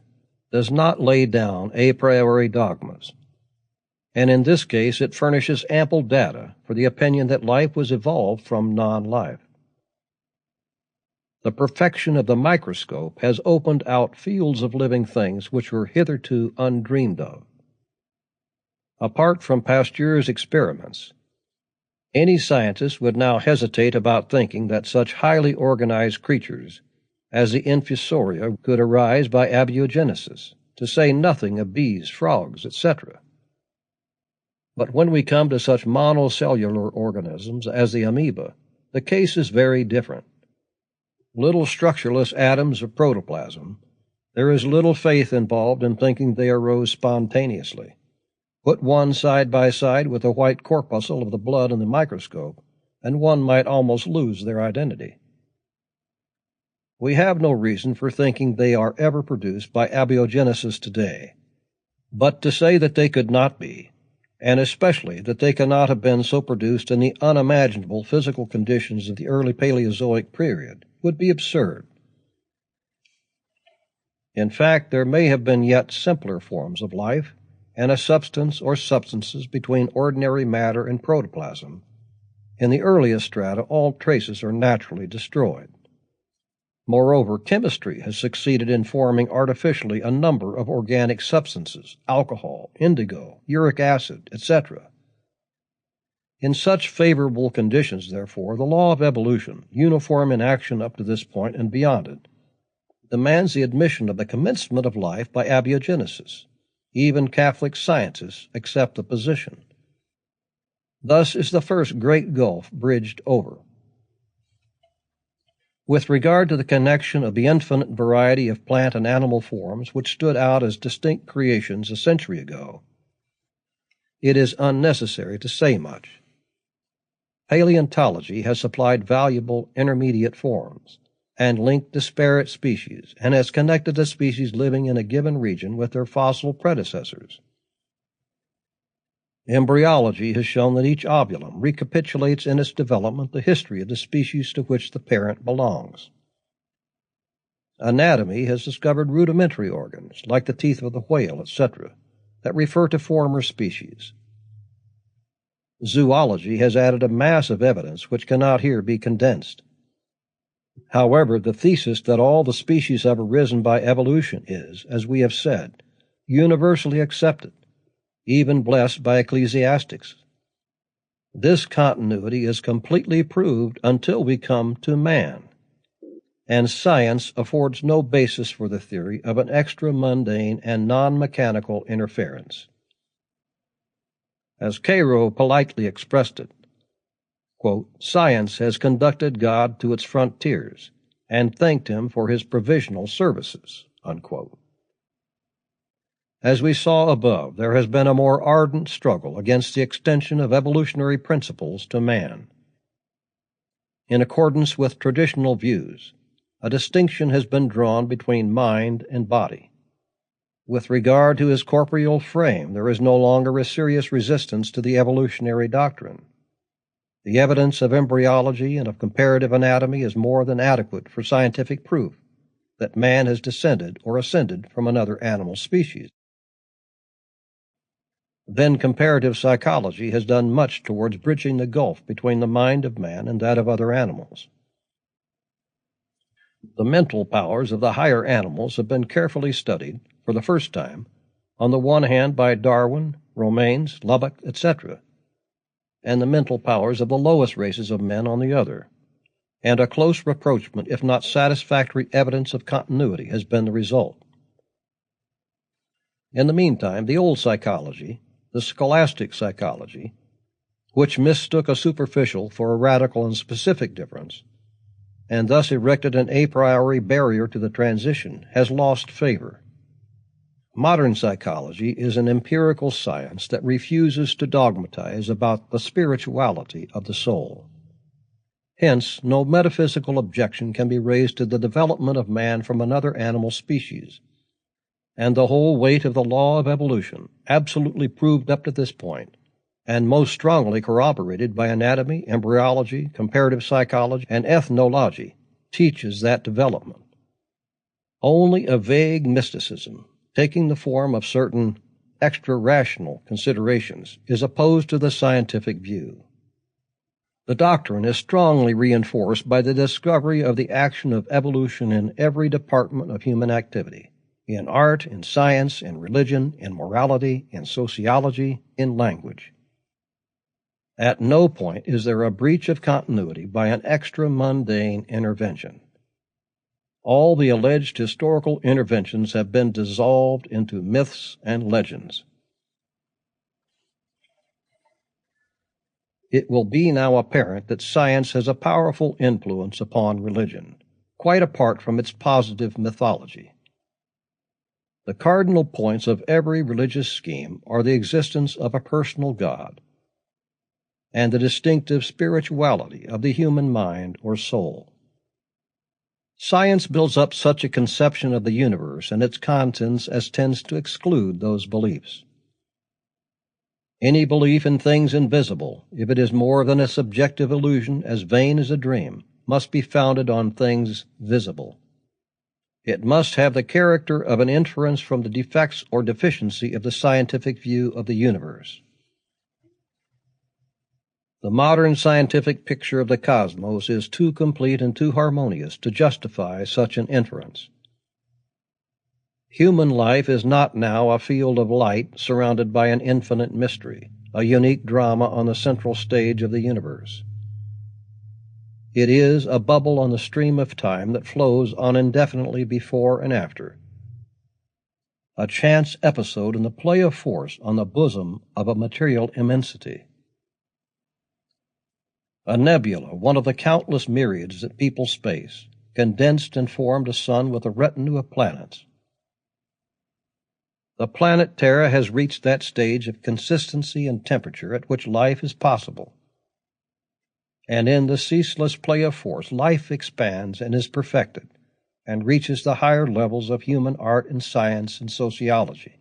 does not lay down a priori dogmas, and in this case it furnishes ample data for the opinion that life was evolved from non-life. The perfection of the microscope has opened out fields of living things which were hitherto undreamed of. Apart from Pasteur's experiments, any scientist would now hesitate about thinking that such highly organized creatures as the infusoria could arise by abiogenesis, to say nothing of bees, frogs, etc. But when we come to such monocellular organisms as the amoeba, the case is very different. Little structureless atoms of protoplasm, there is little faith involved in thinking they arose spontaneously. Put one side by side with the white corpuscle of the blood in the microscope, and one might almost lose their identity. We have no reason for thinking they are ever produced by abiogenesis today, but to say that they could not be, and especially that they cannot have been so produced in the unimaginable physical conditions of the early Paleozoic period, would be absurd. In fact, there may have been yet simpler forms of life, and a substance or substances between ordinary matter and protoplasm. In the earliest strata, all traces are naturally destroyed. Moreover, chemistry has succeeded in forming artificially a number of organic substances, alcohol, indigo, uric acid, etc. In such favorable conditions, therefore, the law of evolution, uniform in action up to this point and beyond it, demands the admission of the commencement of life by abiogenesis. Even Catholic scientists accept the position. Thus is the first great gulf bridged over. With regard to the connection of the infinite variety of plant and animal forms which stood out as distinct creations a century ago, it is unnecessary to say much. Paleontology has supplied valuable intermediate forms, and linked disparate species, and has connected the species living in a given region with their fossil predecessors. Embryology has shown that each ovulum recapitulates in its development the history of the species to which the parent belongs. Anatomy has discovered rudimentary organs, like the teeth of the whale, etc., that refer to former species. Zoology has added a mass of evidence which cannot here be condensed. However, the thesis that all the species have arisen by evolution is, as we have said, universally accepted, even blessed by ecclesiastics. This continuity is completely proved until we come to man, and science affords no basis for the theory of an extra-mundane and non-mechanical interference. As Cairo politely expressed it, quote, "Science has conducted God to its frontiers and thanked him for his provisional services," unquote. As we saw above, there has been a more ardent struggle against the extension of evolutionary principles to man. In accordance with traditional views, a distinction has been drawn between mind and body. With regard to his corporeal frame, there is no longer a serious resistance to the evolutionary doctrine. The evidence of embryology and of comparative anatomy is more than adequate for scientific proof, that man has descended or ascended from another animal species. Then comparative psychology has done much towards bridging the gulf between the mind of man and that of other animals. The mental powers of the higher animals have been carefully studied, for the first time, on the one hand by Darwin, Romanes, Lubbock, etc., and the mental powers of the lowest races of men on the other, and a close rapprochement, if not satisfactory evidence of continuity, has been the result. In the meantime, the old psychology, the scholastic psychology, which mistook a superficial for a radical and specific difference, and thus erected an a priori barrier to the transition, has lost favor. Modern psychology is an empirical science that refuses to dogmatize about the spirituality of the soul. Hence, no metaphysical objection can be raised to the development of man from another animal species, and the whole weight of the law of evolution, absolutely proved up to this point, and most strongly corroborated by anatomy, embryology, comparative psychology, and ethnology, teaches that development. Only a vague mysticism, taking the form of certain extra-rational considerations, is opposed to the scientific view. The doctrine is strongly reinforced by the discovery of the action of evolution in every department of human activity, in art, in science, in religion, in morality, in sociology, in language. At no point is there a breach of continuity by an extra-mundane intervention. All the alleged historical interventions have been dissolved into myths and legends. It will be now apparent that science has a powerful influence upon religion, quite apart from its positive mythology. The cardinal points of every religious scheme are the existence of a personal God and the distinctive spirituality of the human mind or soul. Science builds up such a conception of the universe and its contents as tends to exclude those beliefs. Any belief in things invisible, if it is more than a subjective illusion as vain as a dream, must be founded on things visible. It must have the character of an inference from the defects or deficiency of the scientific view of the universe. The modern scientific picture of the cosmos is too complete and too harmonious to justify such an inference. Human life is not now a field of light surrounded by an infinite mystery, a unique drama on the central stage of the universe. It is a bubble on the stream of time that flows on indefinitely before and after, a chance episode in the play of force on the bosom of a material immensity. A nebula, one of the countless myriads that people space, condensed and formed a sun with a retinue of planets. The planet Terra has reached that stage of consistency and temperature at which life is possible. And in the ceaseless play of force, life expands and is perfected, and reaches the higher levels of human art and science and sociology.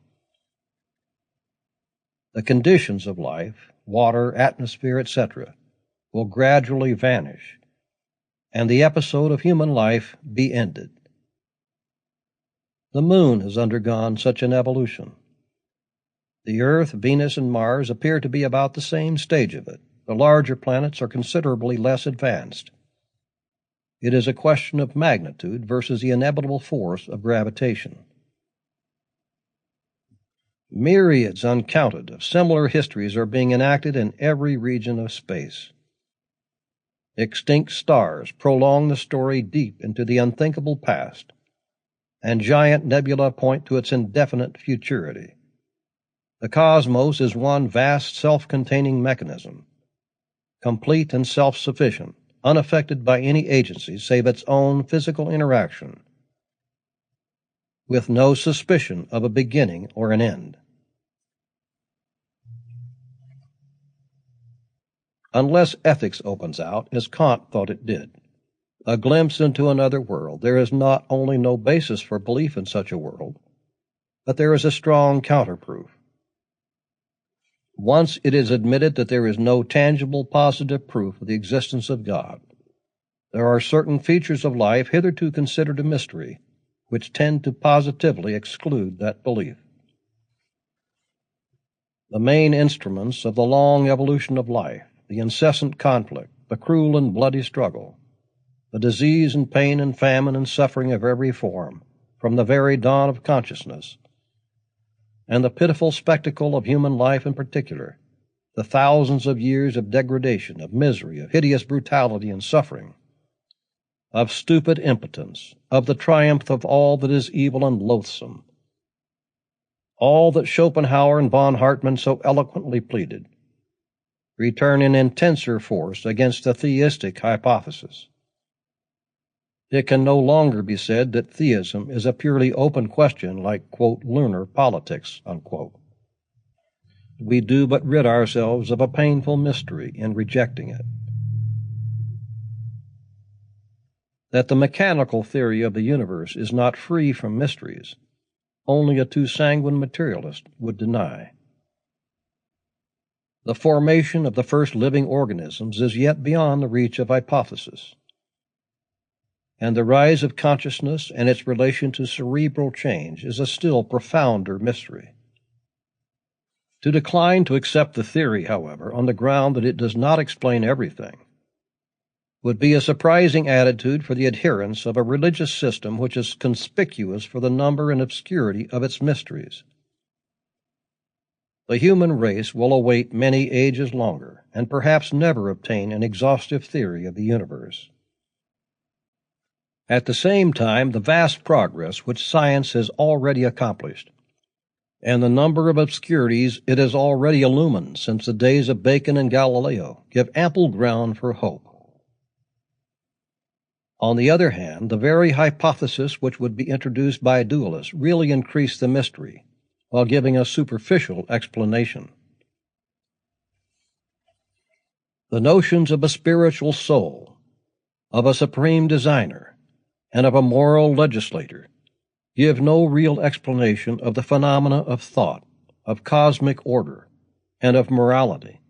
The conditions of life, water, atmosphere, etc., will gradually vanish, and the episode of human life be ended. The moon has undergone such an evolution. The Earth, Venus, and Mars appear to be about the same stage of it. The larger planets are considerably less advanced. It is a question of magnitude versus the inevitable force of gravitation. Myriads uncounted of similar histories are being enacted in every region of space. Extinct stars prolong the story deep into the unthinkable past, and giant nebula point to its indefinite futurity. The cosmos is one vast self-containing mechanism, complete and self-sufficient, unaffected by any agency save its own physical interaction, with no suspicion of a beginning or an end. Unless ethics opens out, as Kant thought it did, a glimpse into another world, there is not only no basis for belief in such a world, but there is a strong counterproof. Once it is admitted that there is no tangible positive proof of the existence of God, there are certain features of life hitherto considered a mystery which tend to positively exclude that belief. The main instruments of the long evolution of life, the incessant conflict, the cruel and bloody struggle, the disease and pain and famine and suffering of every form, from the very dawn of consciousness, and the pitiful spectacle of human life in particular, the thousands of years of degradation, of misery, of hideous brutality and suffering, of stupid impotence, of the triumph of all that is evil and loathsome, all that Schopenhauer and von Hartmann so eloquently pleaded, return in intenser force against the theistic hypothesis. It can no longer be said that theism is a purely open question like, quote, lunar politics, unquote. We do but rid ourselves of a painful mystery in rejecting it. That the mechanical theory of the universe is not free from mysteries, only a too sanguine materialist would deny. The formation of the first living organisms is yet beyond the reach of hypothesis, and the rise of consciousness and its relation to cerebral change is a still profounder mystery. To decline to accept the theory, however, on the ground that it does not explain everything, would be a surprising attitude for the adherents of a religious system which is conspicuous for the number and obscurity of its mysteries. The human race will await many ages longer, and perhaps never obtain an exhaustive theory of the universe. At the same time, the vast progress which science has already accomplished, and the number of obscurities it has already illumined since the days of Bacon and Galileo, give ample ground for hope. On the other hand, the very hypothesis which would be introduced by dualists really increase the mystery, while giving a superficial explanation. The notions of a spiritual soul, of a supreme designer, and of a moral legislator give no real explanation of the phenomena of thought, of cosmic order, and of morality.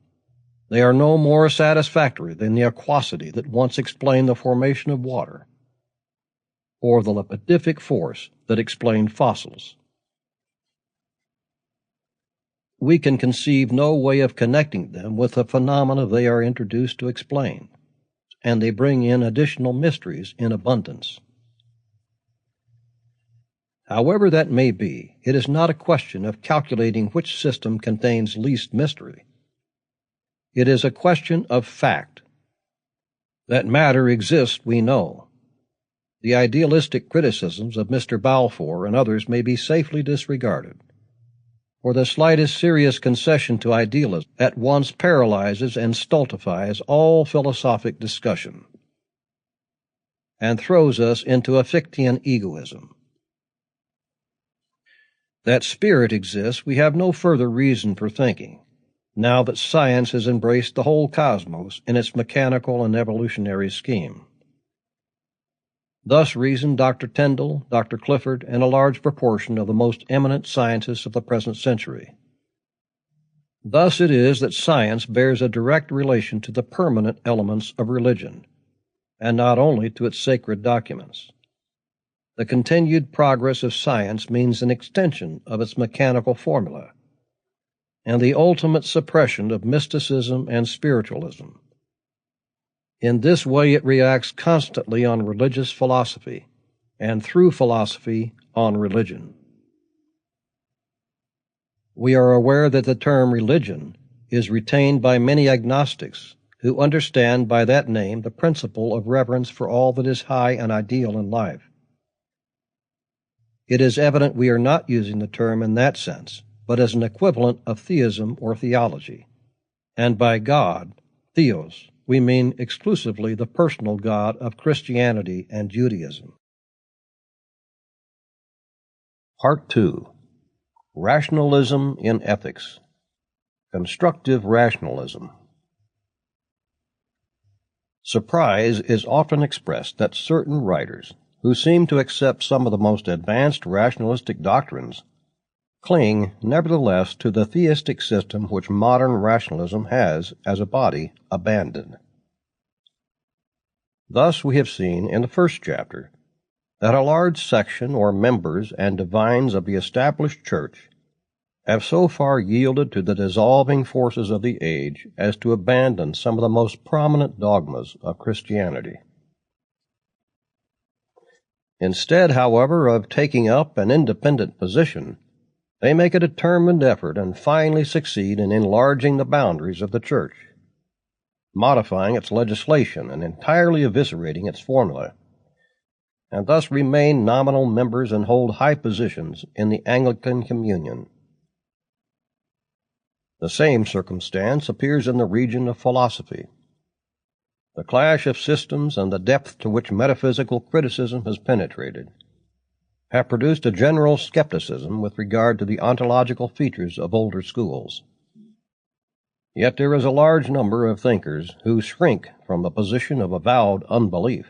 They are no more satisfactory than the aquosity that once explained the formation of water, or the lipidific force that explained fossils. We can conceive no way of connecting them with the phenomena they are introduced to explain, and they bring in additional mysteries in abundance. However that may be, it is not a question of calculating which system contains least mystery. It is a question of fact. That matter exists, we know. The idealistic criticisms of Mr. Balfour and others may be safely disregarded, for the slightest serious concession to idealism at once paralyzes and stultifies all philosophic discussion, and throws us into a Fichtean egoism. That spirit exists we have no further reason for thinking, now that science has embraced the whole cosmos in its mechanical and evolutionary scheme. Thus reasoned Dr. Tyndall, Dr. Clifford, and a large proportion of the most eminent scientists of the present century. Thus it is that science bears a direct relation to the permanent elements of religion, and not only to its sacred documents. The continued progress of science means an extension of its mechanical formula, and the ultimate suppression of mysticism and spiritualism. In this way it reacts constantly on religious philosophy, and through philosophy on religion. We are aware that the term religion is retained by many agnostics who understand by that name the principle of reverence for all that is high and ideal in life. It is evident we are not using the term in that sense, but as an equivalent of theism or theology. And by God, theos, we mean exclusively the personal God of Christianity and Judaism. Part 2. Rationalism in Ethics. Constructive Rationalism. Surprise is often expressed that certain writers, who seem to accept some of the most advanced rationalistic doctrines, cling nevertheless to the theistic system which modern rationalism has, as a body, abandoned. Thus we have seen in the first chapter that a large section or members and divines of the established church have so far yielded to the dissolving forces of the age as to abandon some of the most prominent dogmas of Christianity. Instead, however, of taking up an independent position, they make a determined effort and finally succeed in enlarging the boundaries of the church, modifying its legislation and entirely eviscerating its formula, and thus remain nominal members and hold high positions in the Anglican Communion. The same circumstance appears in the region of philosophy. The clash of systems and the depth to which metaphysical criticism has penetrated have produced a general skepticism with regard to the ontological features of older schools. Yet there is a large number of thinkers who shrink from the position of avowed unbelief,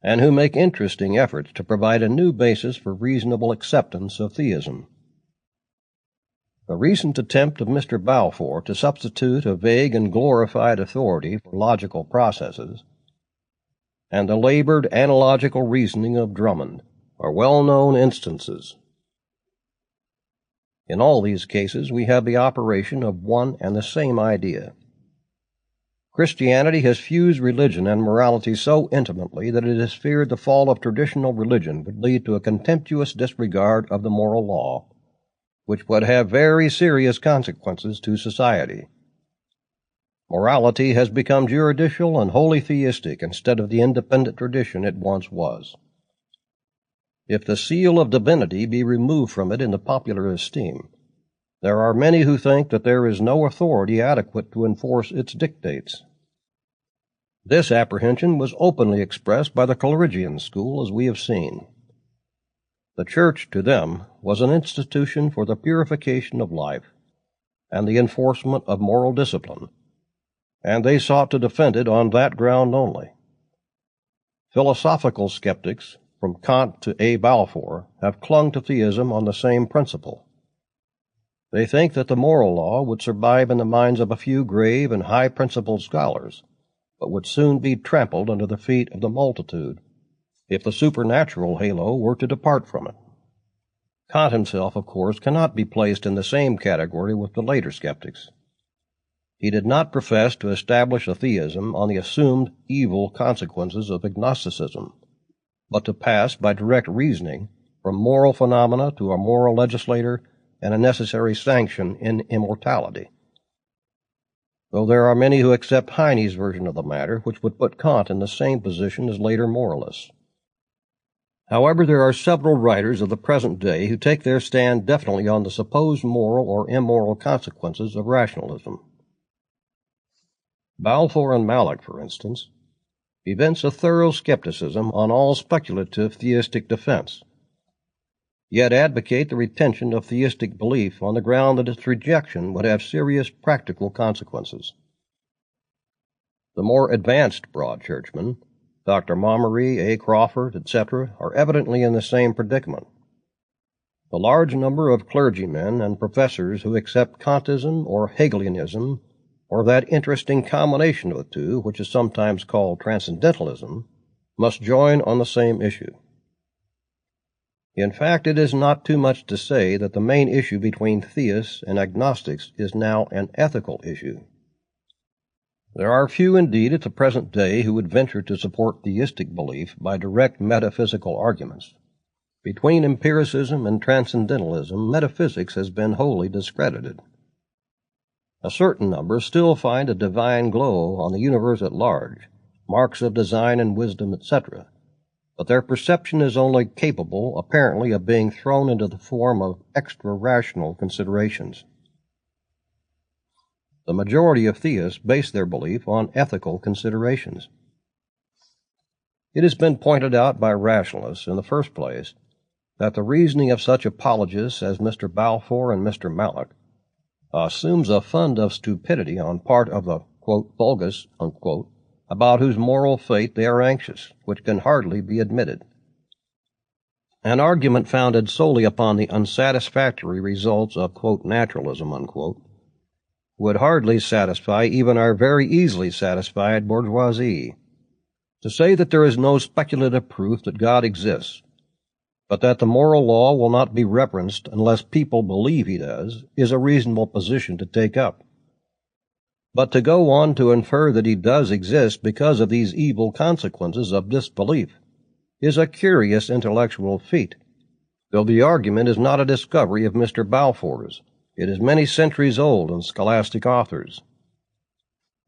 and who make interesting efforts to provide a new basis for reasonable acceptance of theism. The recent attempt of Mr. Balfour to substitute a vague and glorified authority for logical processes, and the labored analogical reasoning of Drummond, are well-known instances. In all these cases, we have the operation of one and the same idea. Christianity has fused religion and morality so intimately that it is feared the fall of traditional religion would lead to a contemptuous disregard of the moral law, which would have very serious consequences to society. Morality has become juridical and wholly theistic instead of the independent tradition it once was. If the seal of divinity be removed from it in the popular esteem, there are many who think that there is no authority adequate to enforce its dictates. This apprehension was openly expressed by the Coleridgian school, as we have seen. The church, to them, was an institution for the purification of life and the enforcement of moral discipline, and they sought to defend it on that ground only. Philosophical skeptics, from Kant to A. Balfour, have clung to theism on the same principle. They think that the moral law would survive in the minds of a few grave and high-principled scholars, but would soon be trampled under the feet of the multitude if the supernatural halo were to depart from it. Kant himself, of course, cannot be placed in the same category with the later skeptics. He did not profess to establish a theism on the assumed evil consequences of agnosticism, but to pass by direct reasoning from moral phenomena to a moral legislator and a necessary sanction in immortality. Though there are many who accept Heine's version of the matter, which would put Kant in the same position as later moralists. However, there are several writers of the present day who take their stand definitely on the supposed moral or immoral consequences of rationalism. Balfour and Mallock, for instance, evince a thorough skepticism on all speculative theistic defense, yet advocate the retention of theistic belief on the ground that its rejection would have serious practical consequences. The more advanced Broad Churchmen, Dr. Montgomery, A. Crawford, etc., are evidently in the same predicament. The large number of clergymen and professors who accept Kantism or Hegelianism, or that interesting combination of the two, which is sometimes called transcendentalism, must join on the same issue. In fact, it is not too much to say that the main issue between theists and agnostics is now an ethical issue. There are few indeed at the present day who would venture to support theistic belief by direct metaphysical arguments. Between empiricism and transcendentalism, metaphysics has been wholly discredited. A certain number still find a divine glow on the universe at large, marks of design and wisdom, etc., but their perception is only capable, apparently, of being thrown into the form of extra-rational considerations. The majority of theists base their belief on ethical considerations. It has been pointed out by rationalists, in the first place, that the reasoning of such apologists as Mr. Balfour and Mr. Mallock assumes a fund of stupidity on part of the, quote, vulgus, unquote, about whose moral fate they are anxious, which can hardly be admitted. An argument founded solely upon the unsatisfactory results of, quote, naturalism, unquote, would hardly satisfy even our very easily satisfied bourgeoisie. To say that there is no speculative proof that God exists But that the moral law will not be reverenced unless people believe he does is a reasonable position to take up. But to go on to infer that he does exist because of these evil consequences of disbelief is a curious intellectual feat, though the argument is not a discovery of Mr. Balfour's. It is many centuries old in scholastic authors.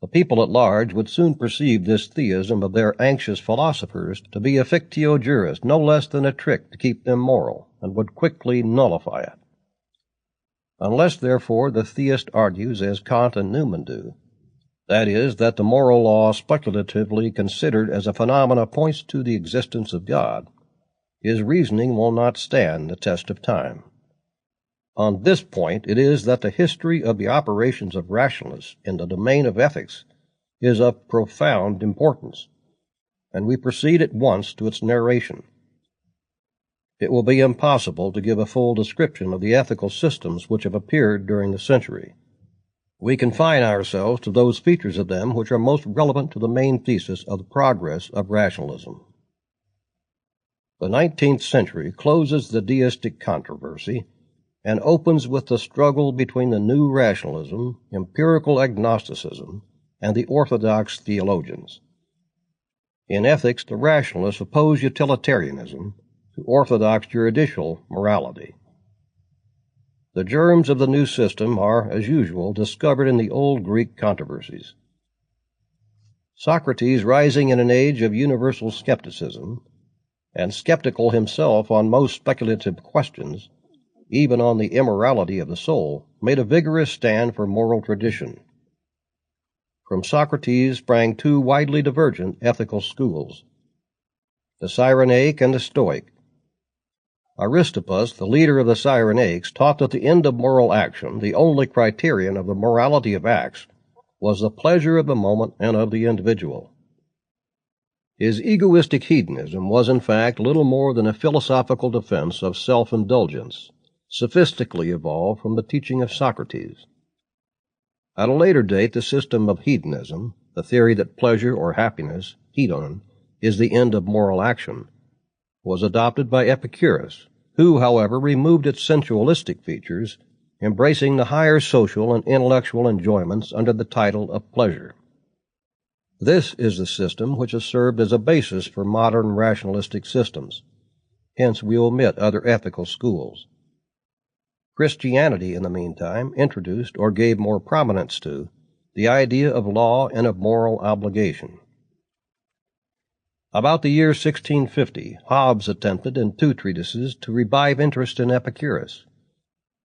The people at large would soon perceive this theism of their anxious philosophers to be a fictio juris, no less than a trick to keep them moral, and would quickly nullify it. Unless, therefore, the theist argues as Kant and Newman do, that is, that the moral law speculatively considered as a phenomena points to the existence of God, his reasoning will not stand the test of time. On this point it is that the history of the operations of rationalists in the domain of ethics is of profound importance, and we proceed at once to its narration. It will be impossible to give a full description of the ethical systems which have appeared during the century. We confine ourselves to those features of them which are most relevant to the main thesis of the progress of rationalism. The 19th century closes the deistic controversy and opens with the struggle between the new rationalism, empirical agnosticism, and the orthodox theologians. In ethics, the rationalists oppose utilitarianism to orthodox juridical morality. The germs of the new system are, as usual, discovered in the old Greek controversies. Socrates, rising in an age of universal skepticism, and skeptical himself on most speculative questions, even on the immorality of the soul, made a vigorous stand for moral tradition. From Socrates sprang two widely divergent ethical schools, the Cyrenaic and the Stoic. Aristippus, the leader of the Cyrenaics, taught that the end of moral action, the only criterion of the morality of acts, was the pleasure of the moment and of the individual. His egoistic hedonism was, in fact, little more than a philosophical defense of self-indulgence, sophistically evolved from the teaching of Socrates. At a later date, the system of hedonism, the theory that pleasure or happiness, hedon, is the end of moral action, was adopted by Epicurus, who, however, removed its sensualistic features, embracing the higher social and intellectual enjoyments under the title of pleasure. This is the system which has served as a basis for modern rationalistic systems. Hence we omit other ethical schools. Christianity, in the meantime, introduced, or gave more prominence to, the idea of law and of moral obligation. About the year 1650, Hobbes attempted in two treatises to revive interest in Epicurus,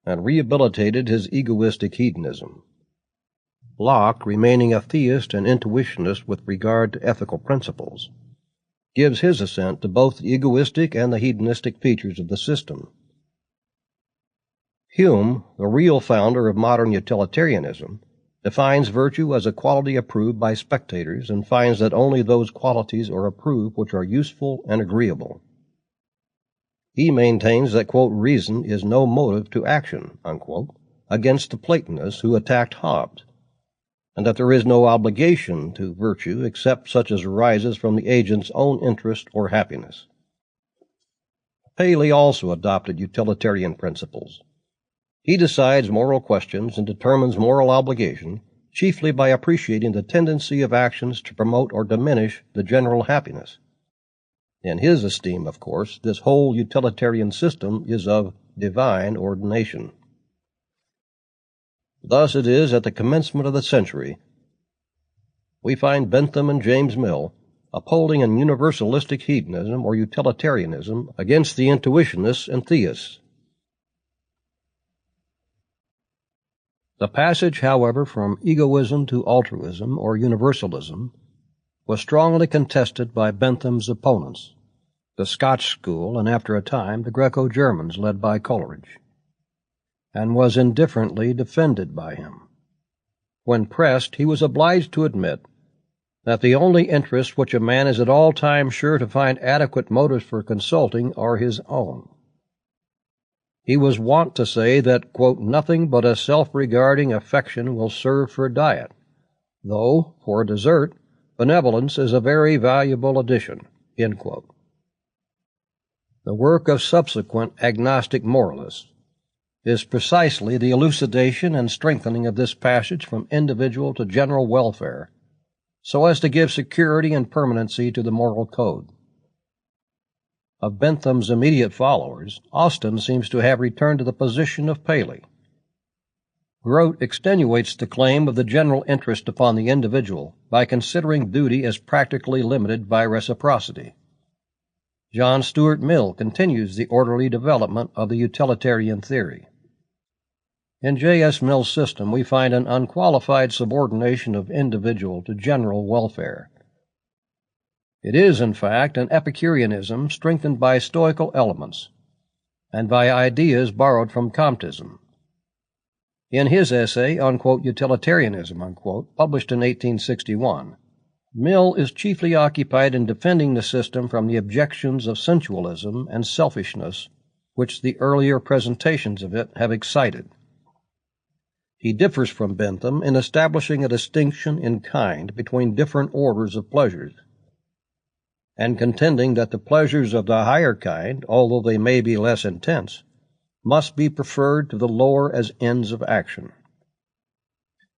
and rehabilitated his egoistic hedonism. Locke, remaining a theist and intuitionist with regard to ethical principles, gives his assent to both the egoistic and the hedonistic features of the system. Hume, the real founder of modern utilitarianism, defines virtue as a quality approved by spectators and finds that only those qualities are approved which are useful and agreeable. He maintains that, quote, reason is no motive to action, unquote, against the Platonists who attacked Hobbes, and that there is no obligation to virtue except such as arises from the agent's own interest or happiness. Paley also adopted utilitarian principles. He decides moral questions and determines moral obligation chiefly by appreciating the tendency of actions to promote or diminish the general happiness. In his esteem, of course, this whole utilitarian system is of divine ordination. Thus it is at the commencement of the century we find Bentham and James Mill upholding an universalistic hedonism or utilitarianism against the intuitionists and theists. The passage, however, from egoism to altruism or universalism was strongly contested by Bentham's opponents, the Scotch school, and after a time the Greco-Germans led by Coleridge, and was indifferently defended by him. When pressed, he was obliged to admit that the only interests which a man is at all times sure to find adequate motives for consulting are his own. He was wont to say that, quote, nothing but a self-regarding affection will serve for diet, though, for dessert, benevolence is a very valuable addition, end quote. The work of subsequent agnostic moralists is precisely the elucidation and strengthening of this passage from individual to general welfare, so as to give security and permanency to the moral code. Of Bentham's immediate followers, Austin seems to have returned to the position of Paley. Grote extenuates the claim of the general interest upon the individual by considering duty as practically limited by reciprocity. John Stuart Mill continues the orderly development of the utilitarian theory. In J.S. Mill's system, we find an unqualified subordination of individual to general welfare. It is, in fact, an Epicureanism strengthened by Stoical elements and by ideas borrowed from Comtism. In his essay, unquote, Utilitarianism, unquote, published in 1861, Mill is chiefly occupied in defending the system from the objections of sensualism and selfishness which the earlier presentations of it have excited. He differs from Bentham in establishing a distinction in kind between different orders of pleasures, and contending that the pleasures of the higher kind, although they may be less intense, must be preferred to the lower as ends of action.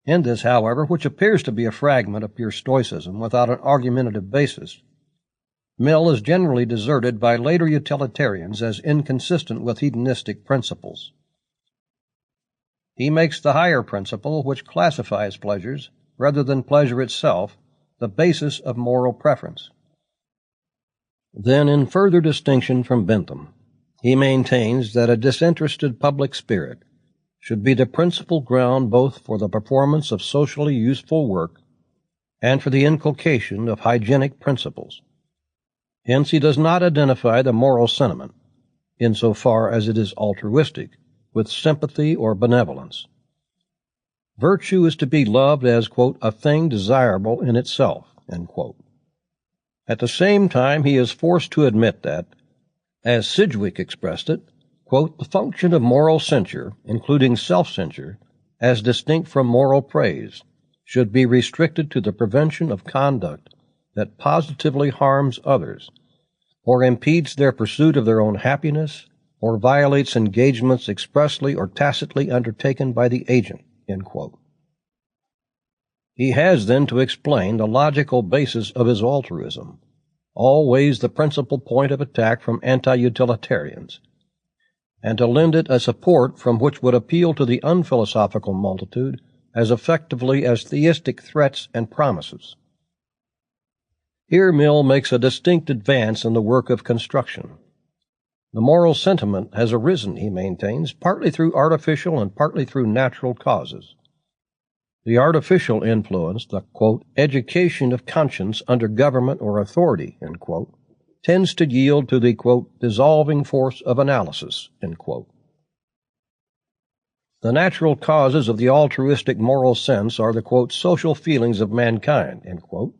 In this, however, which appears to be a fragment of pure Stoicism without an argumentative basis, Mill is generally deserted by later utilitarians as inconsistent with hedonistic principles. He makes the higher principle, which classifies pleasures, rather than pleasure itself, the basis of moral preference. Then, in further distinction from Bentham, he maintains that a disinterested public spirit should be the principal ground both for the performance of socially useful work and for the inculcation of hygienic principles. Hence he does not identify the moral sentiment, insofar as it is altruistic, with sympathy or benevolence. Virtue is to be loved as, quote, a thing desirable in itself, end quote. At the same time, he is forced to admit that, as Sidgwick expressed it, quote, the function of moral censure, including self-censure, as distinct from moral praise, should be restricted to the prevention of conduct that positively harms others, or impedes their pursuit of their own happiness, or violates engagements expressly or tacitly undertaken by the agent, end quote. He has then to explain the logical basis of his altruism, always the principal point of attack from anti-utilitarians, and to lend it a support from which would appeal to the unphilosophical multitude as effectively as theistic threats and promises. Here Mill makes a distinct advance in the work of construction. The moral sentiment has arisen, he maintains, partly through artificial and partly through natural causes. The artificial influence, the, quote, education of conscience under government or authority, end quote, tends to yield to the, quote, dissolving force of analysis, end quote. The natural causes of the altruistic moral sense are the, quote, social feelings of mankind, end quote,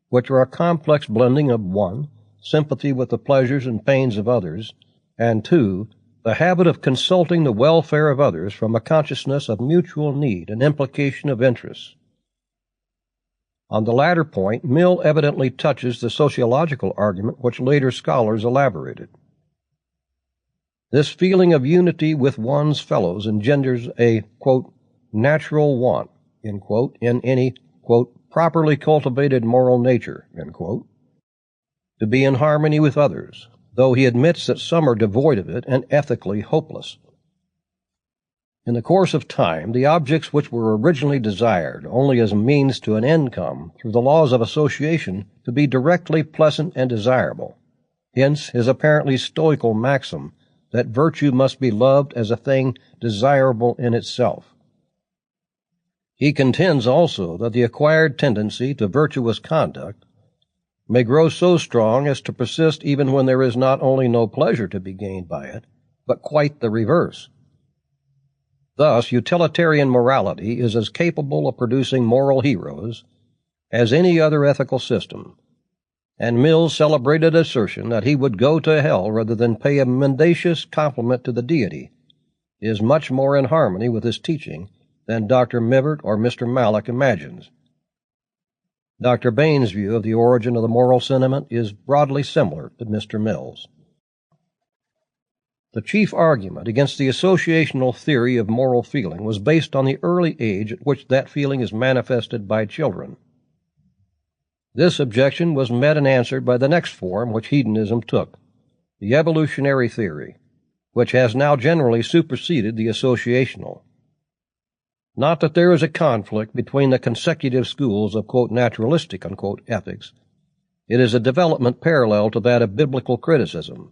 which are a complex blending of, 1, sympathy with the pleasures and pains of others, and 2, the habit of consulting the welfare of others from a consciousness of mutual need and implication of interests. On the latter point, Mill evidently touches the sociological argument which later scholars elaborated. This feeling of unity with one's fellows engenders a, quote, natural want, end quote, in any, quote, properly cultivated moral nature, end quote, to be in harmony with others, though he admits that some are devoid of it and ethically hopeless. In the course of time, the objects which were originally desired only as a means to an end come, through the laws of association, to be directly pleasant and desirable. Hence his apparently stoical maxim that virtue must be loved as a thing desirable in itself. He contends also that the acquired tendency to virtuous conduct may grow so strong as to persist even when there is not only no pleasure to be gained by it, but quite the reverse. Thus, utilitarian morality is as capable of producing moral heroes as any other ethical system, and Mill's celebrated assertion that he would go to hell rather than pay a mendacious compliment to the deity is much more in harmony with his teaching than Dr. Mivart or Mr. Mallock imagines. Dr. Bain's view of the origin of the moral sentiment is broadly similar to Mr. Mill's. The chief argument against the associational theory of moral feeling was based on the early age at which that feeling is manifested by children. This objection was met and answered by the next form which hedonism took, the evolutionary theory, which has now generally superseded the associational. Not that there is a conflict between the consecutive schools of, quote, naturalistic, unquote, ethics. It is a development parallel to that of biblical criticism.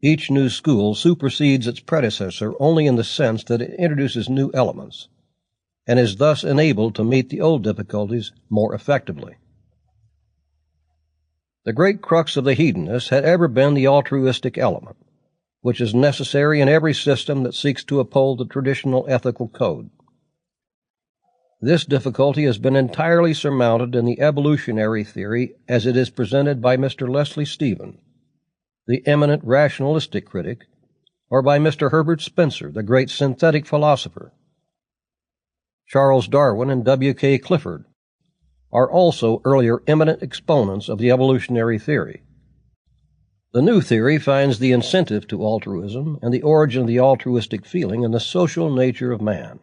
Each new school supersedes its predecessor only in the sense that it introduces new elements, and is thus enabled to meet the old difficulties more effectively. The great crux of the hedonists had ever been the altruistic element, which is necessary in every system that seeks to uphold the traditional ethical code. This difficulty has been entirely surmounted in the evolutionary theory as it is presented by Mr. Leslie Stephen, the eminent rationalistic critic, or by Mr. Herbert Spencer, the great synthetic philosopher. Charles Darwin and W.K. Clifford are also earlier eminent exponents of the evolutionary theory. The new theory finds the incentive to altruism and the origin of the altruistic feeling in the social nature of man.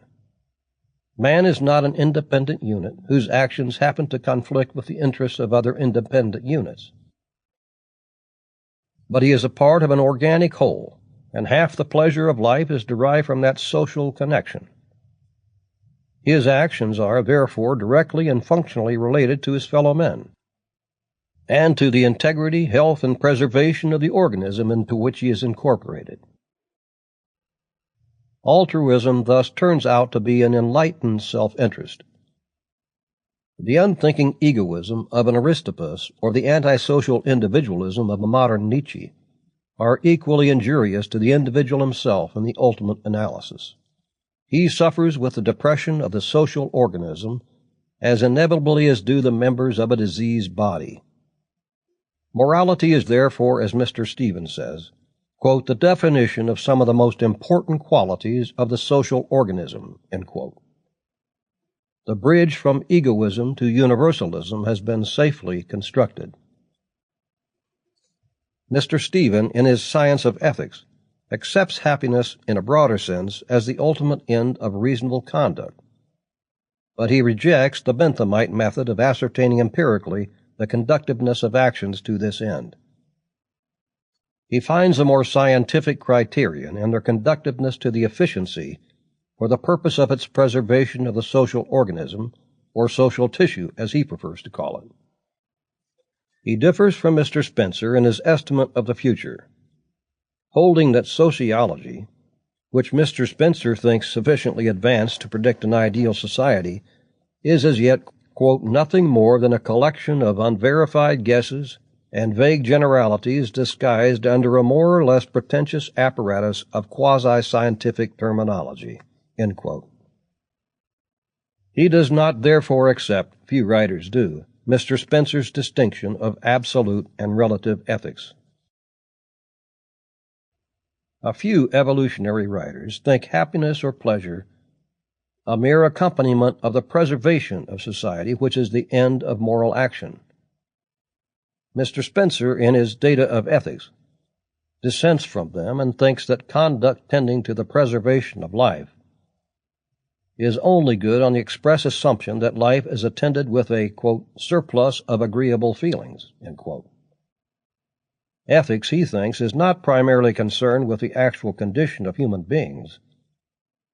Man is not an independent unit whose actions happen to conflict with the interests of other independent units, but he is a part of an organic whole, and half the pleasure of life is derived from that social connection. His actions are, therefore, directly and functionally related to his fellow men, and to the integrity, health, and preservation of the organism into which he is incorporated. Altruism thus turns out to be an enlightened self-interest. The unthinking egoism of an Aristippus or the antisocial individualism of a modern Nietzsche are equally injurious to the individual himself in the ultimate analysis. He suffers with the depression of the social organism as inevitably as do the members of a diseased body. Morality is therefore, as Mr. Stevens says, quote, the definition of some of the most important qualities of the social organism, end quote. The bridge from egoism to universalism has been safely constructed. Mr. Stephen, in his Science of Ethics, accepts happiness in a broader sense as the ultimate end of reasonable conduct, but he rejects the Benthamite method of ascertaining empirically the conductiveness of actions to this end. He finds a more scientific criterion in their conductiveness to the efficiency for the purpose of its preservation of the social organism, or social tissue, as he prefers to call it. He differs from Mr. Spencer in his estimate of the future, holding that sociology, which Mr. Spencer thinks sufficiently advanced to predict an ideal society, is as yet, quote, nothing more than a collection of unverified guesses and vague generalities disguised under a more or less pretentious apparatus of quasi-scientific terminology, end quote. He does not therefore accept, few writers do, Mr. Spencer's distinction of absolute and relative ethics. A few evolutionary writers think happiness or pleasure a mere accompaniment of the preservation of society, which is the end of moral action. Mr. Spencer, in his Data of Ethics, dissents from them and thinks that conduct tending to the preservation of life is only good on the express assumption that life is attended with a, quote, surplus of agreeable feelings, end quote. Ethics, he thinks, is not primarily concerned with the actual condition of human beings,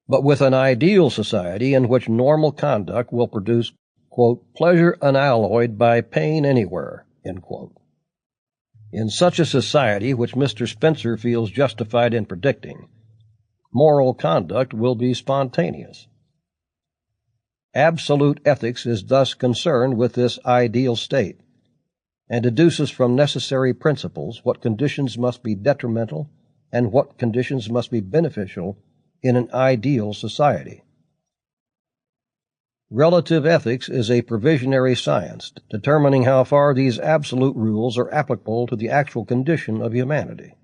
but with an ideal society in which normal conduct will produce, quote, pleasure unalloyed by pain anywhere, end quote. In such a society, which Mr. Spencer feels justified in predicting, moral conduct will be spontaneous. Absolute ethics is thus concerned with this ideal state, and deduces from necessary principles what conditions must be detrimental and what conditions must be beneficial in an ideal society. Relative ethics is a provisionary science, determining how far these absolute rules are applicable to the actual condition of humanity.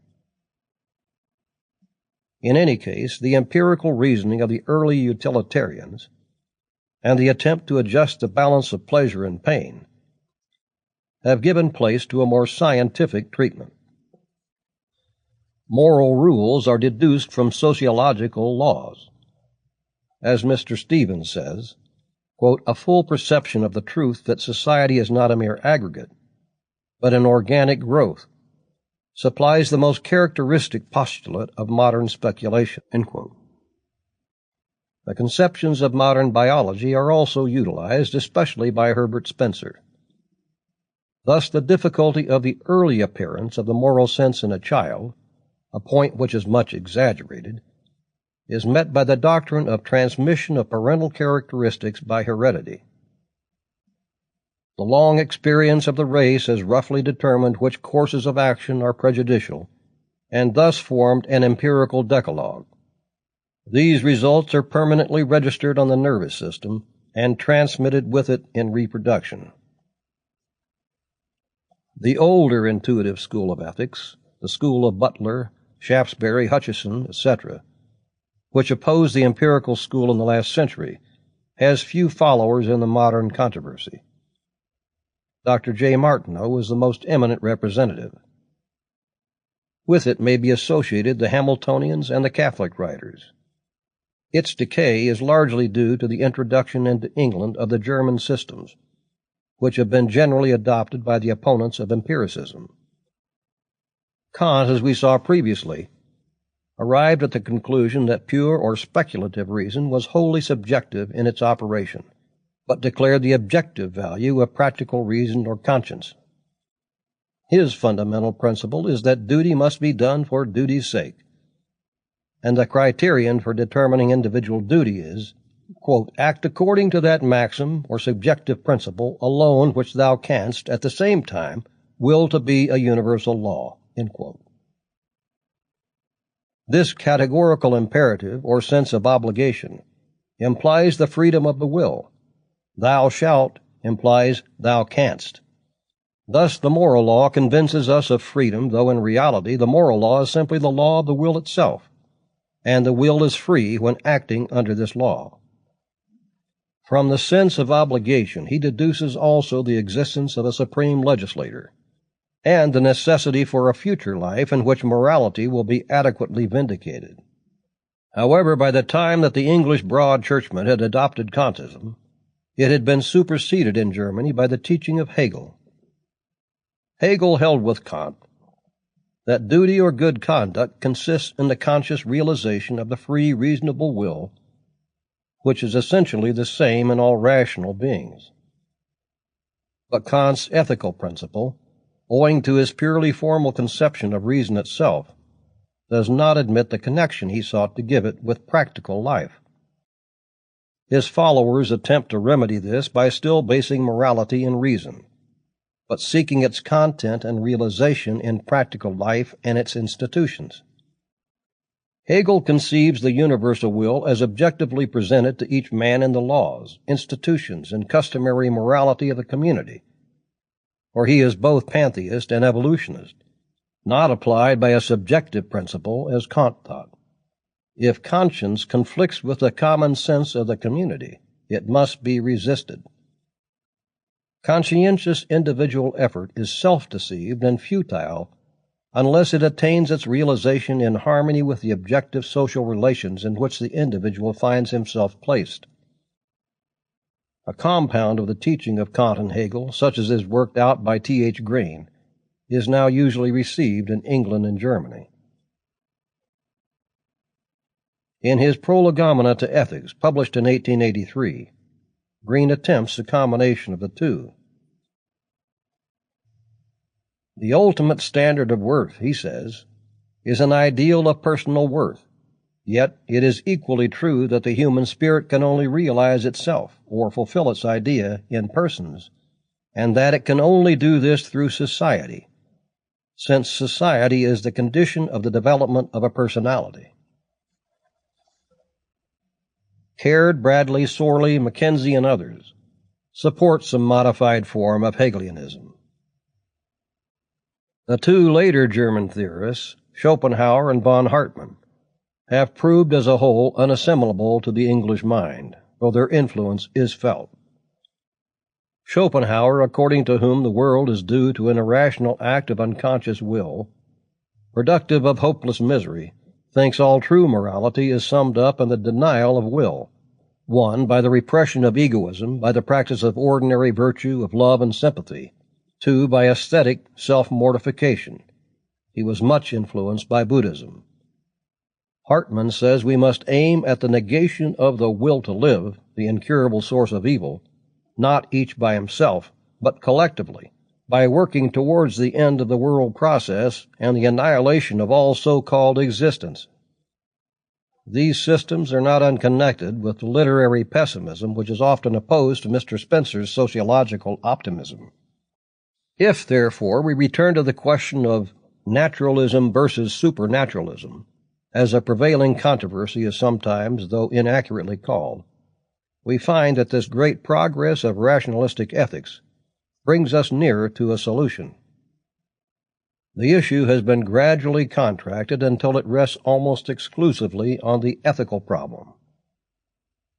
In any case, the empirical reasoning of the early utilitarians and the attempt to adjust the balance of pleasure and pain have given place to a more scientific treatment. Moral rules are deduced from sociological laws. As Mr. Stevens says, quote, "A full perception of the truth that society is not a mere aggregate, but an organic growth, supplies the most characteristic postulate of modern speculation." End quote. The conceptions of modern biology are also utilized, especially by Herbert Spencer. Thus, the difficulty of the early appearance of the moral sense in a child, a point which is much exaggerated, is met by the doctrine of transmission of parental characteristics by heredity. The long experience of the race has roughly determined which courses of action are prejudicial, and thus formed an empirical decalogue. These results are permanently registered on the nervous system and transmitted with it in reproduction. The older intuitive school of ethics, the school of Butler, Shaftesbury, Hutcheson, etc., which opposed the empirical school in the last century, has few followers in the modern controversy. Dr. J. Martineau was the most eminent representative. With it may be associated the Hamiltonians and the Catholic writers. Its decay is largely due to the introduction into England of the German systems, which have been generally adopted by the opponents of empiricism. Kant, as we saw previously, arrived at the conclusion that pure or speculative reason was wholly subjective in its operation, but declared the objective value of practical reason or conscience. His fundamental principle is that duty must be done for duty's sake, and the criterion for determining individual duty is, quote, "Act according to that maxim or subjective principle alone which thou canst, at the same time, will to be a universal law," end quote. This categorical imperative or sense of obligation implies the freedom of the will. Thou shalt implies thou canst. Thus the moral law convinces us of freedom, though in reality the moral law is simply the law of the will itself, and the will is free when acting under this law. From the sense of obligation he deduces also the existence of a supreme legislator, and the necessity for a future life in which morality will be adequately vindicated. However, by the time that the English broad churchmen had adopted Kantism, it had been superseded in Germany by the teaching of Hegel. Hegel held with Kant that duty or good conduct consists in the conscious realization of the free, reasonable will, which is essentially the same in all rational beings. But Kant's ethical principle, owing to his purely formal conception of reason itself, does not admit the connection he sought to give it with practical life. His followers attempt to remedy this by still basing morality in reason, but seeking its content and realization in practical life and its institutions. Hegel conceives the universal will as objectively presented to each man in the laws, institutions, and customary morality of the community, for he is both pantheist and evolutionist, not applied by a subjective principle as Kant thought. If conscience conflicts with the common sense of the community, it must be resisted. Conscientious individual effort is self-deceived and futile unless it attains its realization in harmony with the objective social relations in which the individual finds himself placed. A compound of the teaching of Kant and Hegel, such as is worked out by T.H. Green, is now usually received in England and Germany. In his Prolegomena to Ethics, published in 1883, Green attempts a combination of the two. The ultimate standard of worth, he says, is an ideal of personal worth, yet it is equally true that the human spirit can only realize itself or fulfill its idea in persons, and that it can only do this through society, since society is the condition of the development of a personality. Caird, Bradley, Sorley, Mackenzie, and others support some modified form of Hegelianism. The two later German theorists, Schopenhauer and von Hartmann, have proved as a whole unassimilable to the English mind, though their influence is felt. Schopenhauer, according to whom the world is due to an irrational act of unconscious will, productive of hopeless misery, thinks all true morality is summed up in the denial of will, one, by the repression of egoism, by the practice of ordinary virtue of love and sympathy, two, by aesthetic self-mortification. He was much influenced by Buddhism. Hartman says we must aim at the negation of the will to live, the incurable source of evil, not each by himself, but collectively, by working towards the end of the world process and the annihilation of all so-called existence. These systems are not unconnected with the literary pessimism which is often opposed to Mr. Spencer's sociological optimism. If, therefore, we return to the question of naturalism versus supernaturalism, as a prevailing controversy is sometimes, though inaccurately, called, we find that this great progress of rationalistic ethics brings us nearer to a solution. The issue has been gradually contracted until it rests almost exclusively on the ethical problem.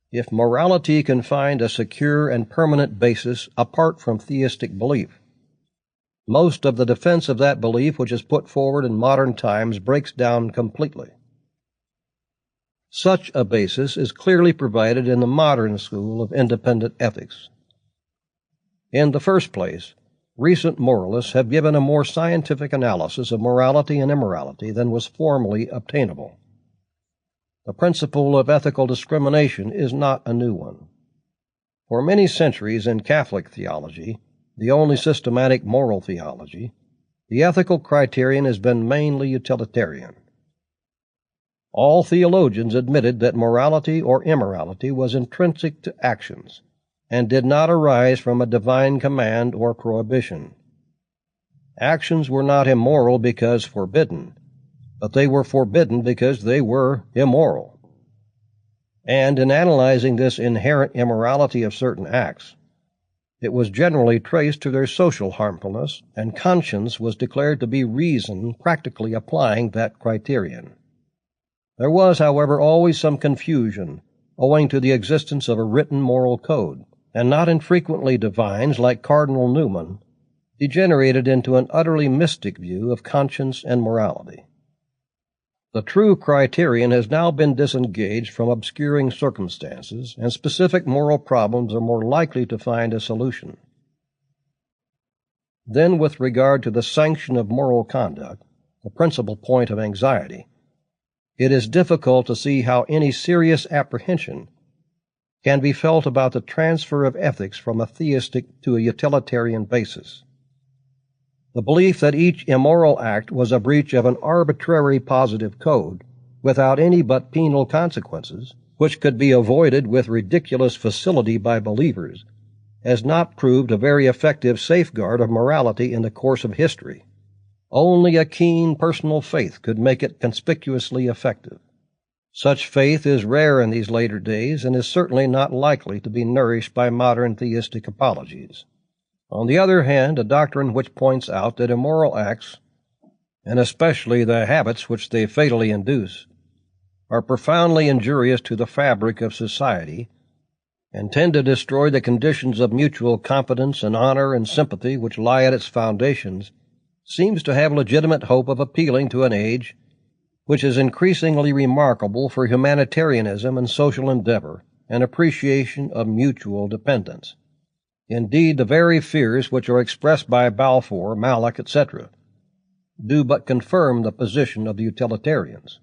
If morality can find a secure and permanent basis apart from theistic belief, most of the defense of that belief which is put forward in modern times breaks down completely. Such a basis is clearly provided in the modern school of independent ethics. In the first place, recent moralists have given a more scientific analysis of morality and immorality than was formerly obtainable. The principle of ethical discrimination is not a new one. For many centuries in Catholic theology, the only systematic moral theology, the ethical criterion has been mainly utilitarian. All theologians admitted that morality or immorality was intrinsic to actions, and did not arise from a divine command or prohibition. Actions were not immoral because forbidden, but they were forbidden because they were immoral. And in analyzing this inherent immorality of certain acts, it was generally traced to their social harmfulness, and conscience was declared to be reason practically applying that criterion. There was, however, always some confusion, owing to the existence of a written moral code, and not infrequently divines like Cardinal Newman degenerated into an utterly mystic view of conscience and morality. The true criterion has now been disengaged from obscuring circumstances, and specific moral problems are more likely to find a solution. Then, with regard to the sanction of moral conduct, the principal point of anxiety, it is difficult to see how any serious apprehension can be felt about the transfer of ethics from a theistic to a utilitarian basis. The belief that each immoral act was a breach of an arbitrary positive code, without any but penal consequences, which could be avoided with ridiculous facility by believers, has not proved a very effective safeguard of morality in the course of history. Only a keen personal faith could make it conspicuously effective. Such faith is rare in these later days and is certainly not likely to be nourished by modern theistic apologies. On the other hand, a doctrine which points out that immoral acts, and especially the habits which they fatally induce, are profoundly injurious to the fabric of society, and tend to destroy the conditions of mutual confidence and honor and sympathy which lie at its foundations, seems to have legitimate hope of appealing to an age which is increasingly remarkable for humanitarianism and social endeavor and appreciation of mutual dependence. Indeed, the very fears which are expressed by Balfour, Mallock, etc., do but confirm the position of the utilitarians.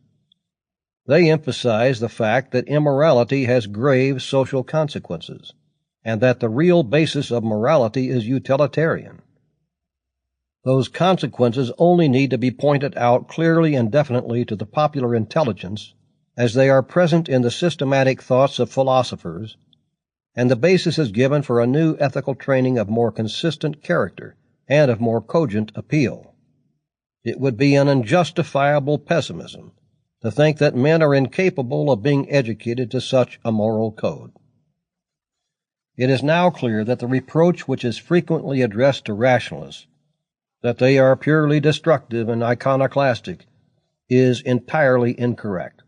They emphasize the fact that immorality has grave social consequences, and that the real basis of morality is utilitarian. Those consequences only need to be pointed out clearly and definitely to the popular intelligence as they are present in the systematic thoughts of philosophers, and the basis is given for a new ethical training of more consistent character and of more cogent appeal. It would be an unjustifiable pessimism to think that men are incapable of being educated to such a moral code. It is now clear that the reproach which is frequently addressed to rationalists, that they are purely destructive and iconoclastic, is entirely incorrect.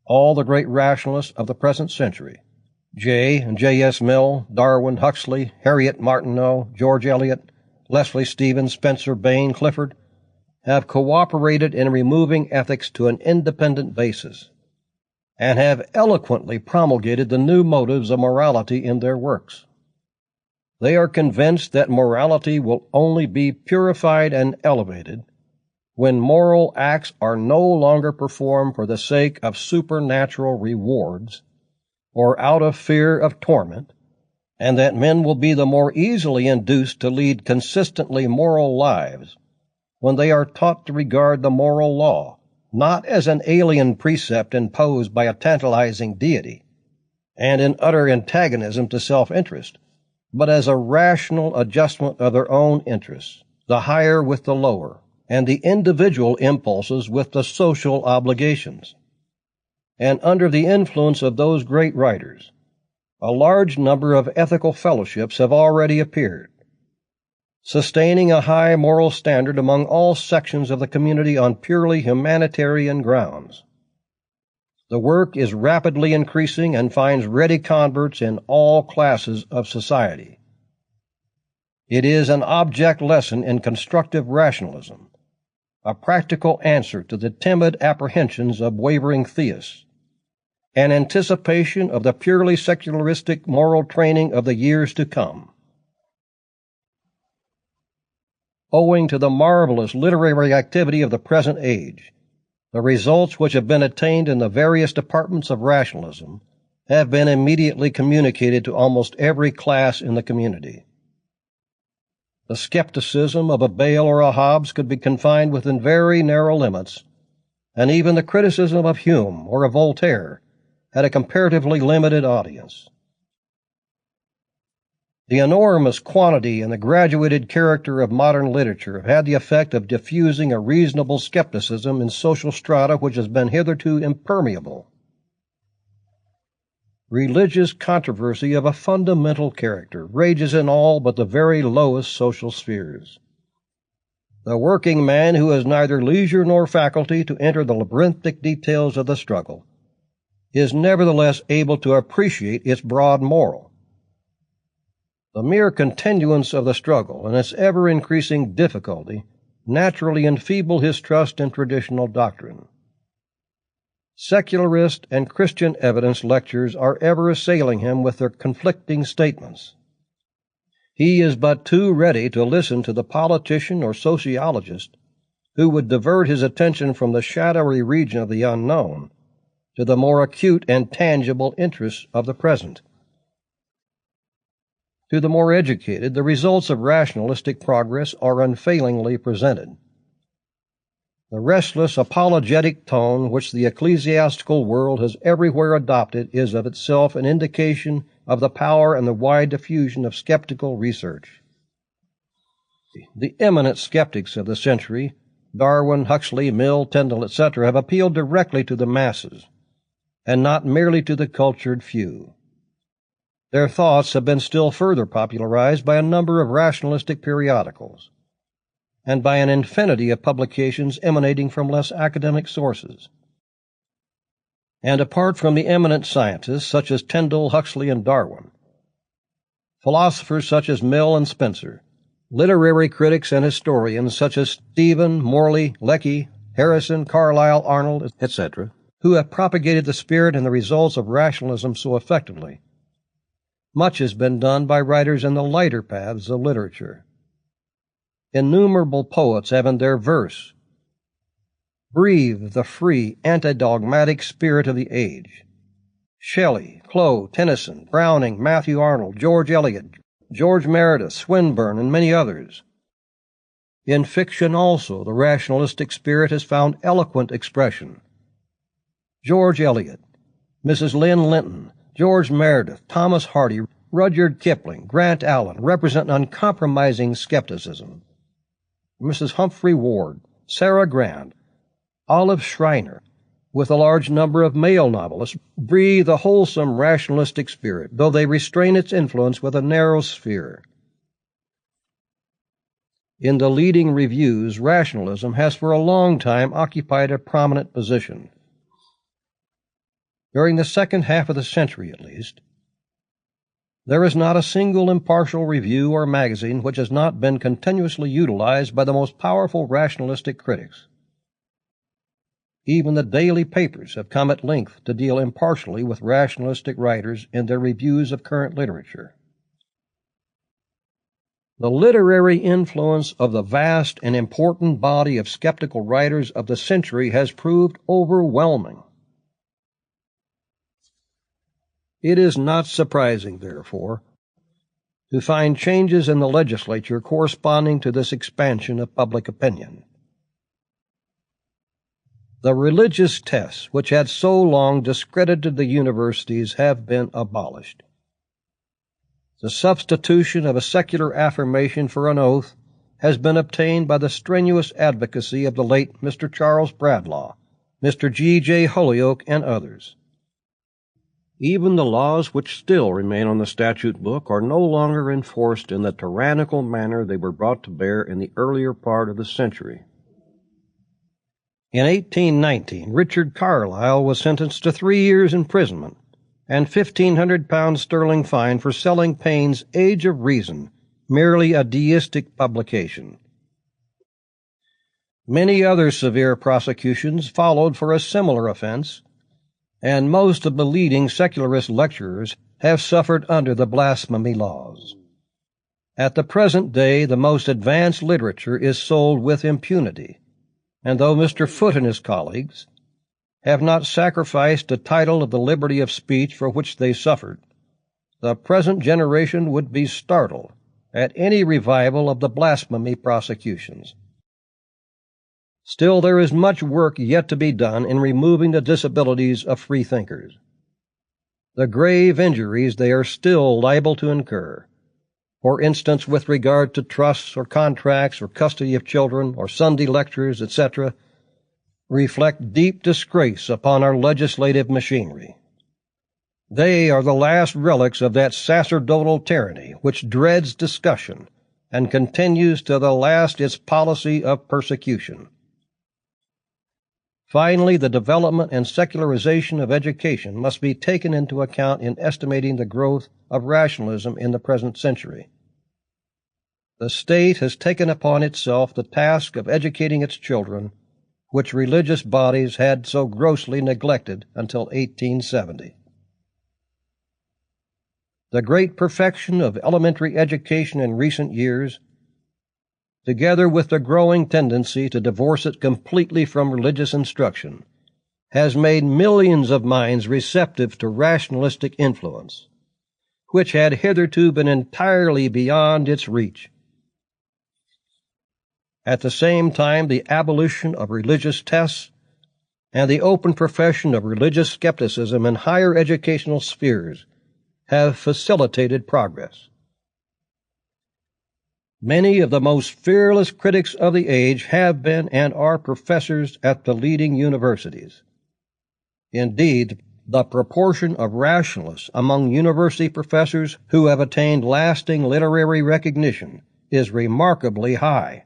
All the great rationalists of the present century, J. and J.S. Mill, Darwin, Huxley, Harriet Martineau, George Eliot, Leslie Stephen, Spencer, Bain, Clifford, have cooperated in removing ethics to an independent basis, and have eloquently promulgated the new motives of morality in their works. They are convinced that morality will only be purified and elevated when moral acts are no longer performed for the sake of supernatural rewards or out of fear of torment, and that men will be the more easily induced to lead consistently moral lives when they are taught to regard the moral law not as an alien precept imposed by a tantalizing deity and in utter antagonism to self-interest, but as a rational adjustment of their own interests, the higher with the lower, and the individual impulses with the social obligations. And under the influence of those great writers, a large number of ethical fellowships have already appeared, sustaining a high moral standard among all sections of the community on purely humanitarian grounds. The work is rapidly increasing and finds ready converts in all classes of society. It is an object lesson in constructive rationalism, a practical answer to the timid apprehensions of wavering theists, an anticipation of the purely secularistic moral training of the years to come. Owing to the marvelous literary activity of the present age, the results which have been attained in the various departments of rationalism have been immediately communicated to almost every class in the community. The skepticism of a Bale or a Hobbes could be confined within very narrow limits, and even the criticism of Hume or of Voltaire had a comparatively limited audience. The enormous quantity and the graduated character of modern literature have had the effect of diffusing a reasonable skepticism in social strata which has been hitherto impermeable. Religious controversy of a fundamental character rages in all but the very lowest social spheres. The working man who has neither leisure nor faculty to enter the labyrinthic details of the struggle is nevertheless able to appreciate its broad moral. The mere continuance of the struggle and its ever-increasing difficulty naturally enfeeble his trust in traditional doctrine. Secularist and Christian evidence lectures are ever assailing him with their conflicting statements. He is but too ready to listen to the politician or sociologist who would divert his attention from the shadowy region of the unknown to the more acute and tangible interests of the present. To the more educated, the results of rationalistic progress are unfailingly presented. The restless, apologetic tone which the ecclesiastical world has everywhere adopted is of itself an indication of the power and the wide diffusion of skeptical research. The eminent skeptics of the century, Darwin, Huxley, Mill, Tyndall, etc., have appealed directly to the masses, and not merely to the cultured few. Their thoughts have been still further popularized by a number of rationalistic periodicals, and by an infinity of publications emanating from less academic sources. And apart from the eminent scientists such as Tyndall, Huxley, and Darwin, philosophers such as Mill and Spencer, literary critics and historians such as Stephen, Morley, Lecky, Harrison, Carlyle, Arnold, etc., who have propagated the spirit and the results of rationalism so effectively, much has been done by writers in the lighter paths of literature. Innumerable poets have in their verse breathed the free, anti-dogmatic spirit of the age. Shelley, Clough, Tennyson, Browning, Matthew Arnold, George Eliot, George Meredith, Swinburne, and many others. In fiction also, the rationalistic spirit has found eloquent expression. George Eliot, Mrs. Lynn Linton, George Meredith, Thomas Hardy, Rudyard Kipling, Grant Allen represent uncompromising skepticism. Mrs. Humphrey Ward, Sarah Grant, Olive Schreiner, with a large number of male novelists, breathe a wholesome rationalistic spirit, though they restrain its influence with a narrow sphere. In the leading reviews, rationalism has for a long time occupied a prominent position. During the second half of the century, at least, There is not a single impartial review or magazine which has not been continuously utilized by the most powerful rationalistic critics. Even the daily papers have come at length to deal impartially with rationalistic writers in their reviews of current literature. The literary influence of the vast and important body of skeptical writers of the century has proved overwhelming. It is not surprising, therefore, to find changes in the legislature corresponding to this expansion of public opinion. The religious tests which had so long discredited the universities have been abolished. The substitution of a secular affirmation for an oath has been obtained by the strenuous advocacy of the late Mr. Charles Bradlaugh, Mr. G.J. Holyoake, and others. Even the laws which still remain on the statute book are no longer enforced in the tyrannical manner they were brought to bear in the earlier part of the century. In 1819, Richard Carlisle was sentenced to 3 years' imprisonment and £1,500 fine for selling Paine's Age of Reason, merely a deistic publication. Many other severe prosecutions followed for a similar offense, and most of the leading secularist lecturers have suffered under the blasphemy laws. At the present day, the most advanced literature is sold with impunity, and though Mr. Foote and his colleagues have not sacrificed the title of the liberty of speech for which they suffered, the present generation would be startled at any revival of the blasphemy prosecutions. Still, there is much work yet to be done in removing the disabilities of freethinkers. The grave injuries they are still liable to incur, for instance with regard to trusts or contracts or custody of children or Sunday lectures, etc., reflect deep disgrace upon our legislative machinery. They are the last relics of that sacerdotal tyranny which dreads discussion and continues to the last its policy of persecution. Finally, the development and secularization of education must be taken into account in estimating the growth of rationalism in the present century. The state has taken upon itself the task of educating its children, which religious bodies had so grossly neglected until 1870. The great perfection of elementary education in recent years, together with the growing tendency to divorce it completely from religious instruction, has made millions of minds receptive to rationalistic influence, which had hitherto been entirely beyond its reach. At the same time, the abolition of religious tests and the open profession of religious skepticism in higher educational spheres have facilitated progress. Many of the most fearless critics of the age have been and are professors at the leading universities. Indeed, the proportion of rationalists among university professors who have attained lasting literary recognition is remarkably high,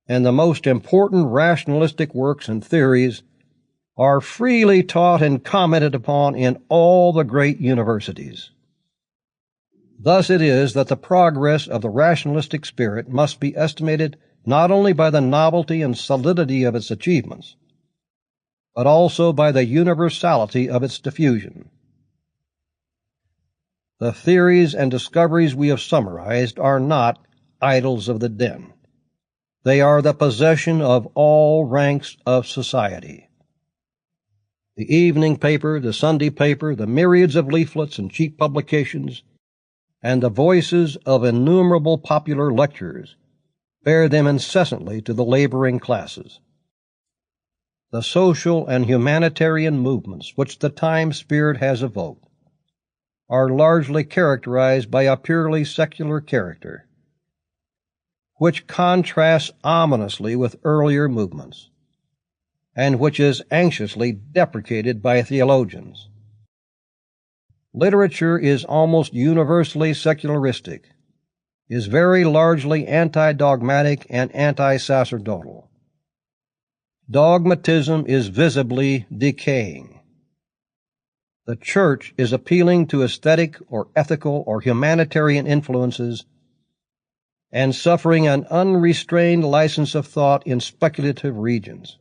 and the most important rationalistic works and theories are freely taught and commented upon in all the great universities. Thus it is that the progress of the rationalistic spirit must be estimated not only by the novelty and solidity of its achievements, but also by the universality of its diffusion. The theories and discoveries we have summarized are not idols of the den. They are the possession of all ranks of society. The evening paper, the Sunday paper, the myriads of leaflets and cheap publications, and the voices of innumerable popular lecturers bear them incessantly to the laboring classes. The social and humanitarian movements which the time spirit has evoked are largely characterized by a purely secular character, which contrasts ominously with earlier movements, and which is anxiously deprecated by theologians. Literature is almost universally secularistic, is very largely anti-dogmatic and anti-sacerdotal. Dogmatism is visibly decaying. The Church is appealing to aesthetic or ethical or humanitarian influences and suffering an unrestrained license of thought in speculative regions.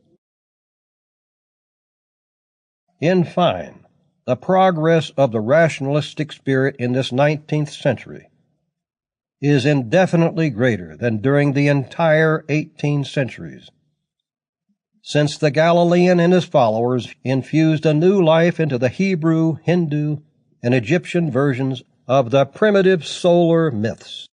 In fine, the progress of the rationalistic spirit in this 19th century is indefinitely greater than during the entire 18 centuries, since the Galilean and his followers infused a new life into the Hebrew, Hindu, and Egyptian versions of the primitive solar myths.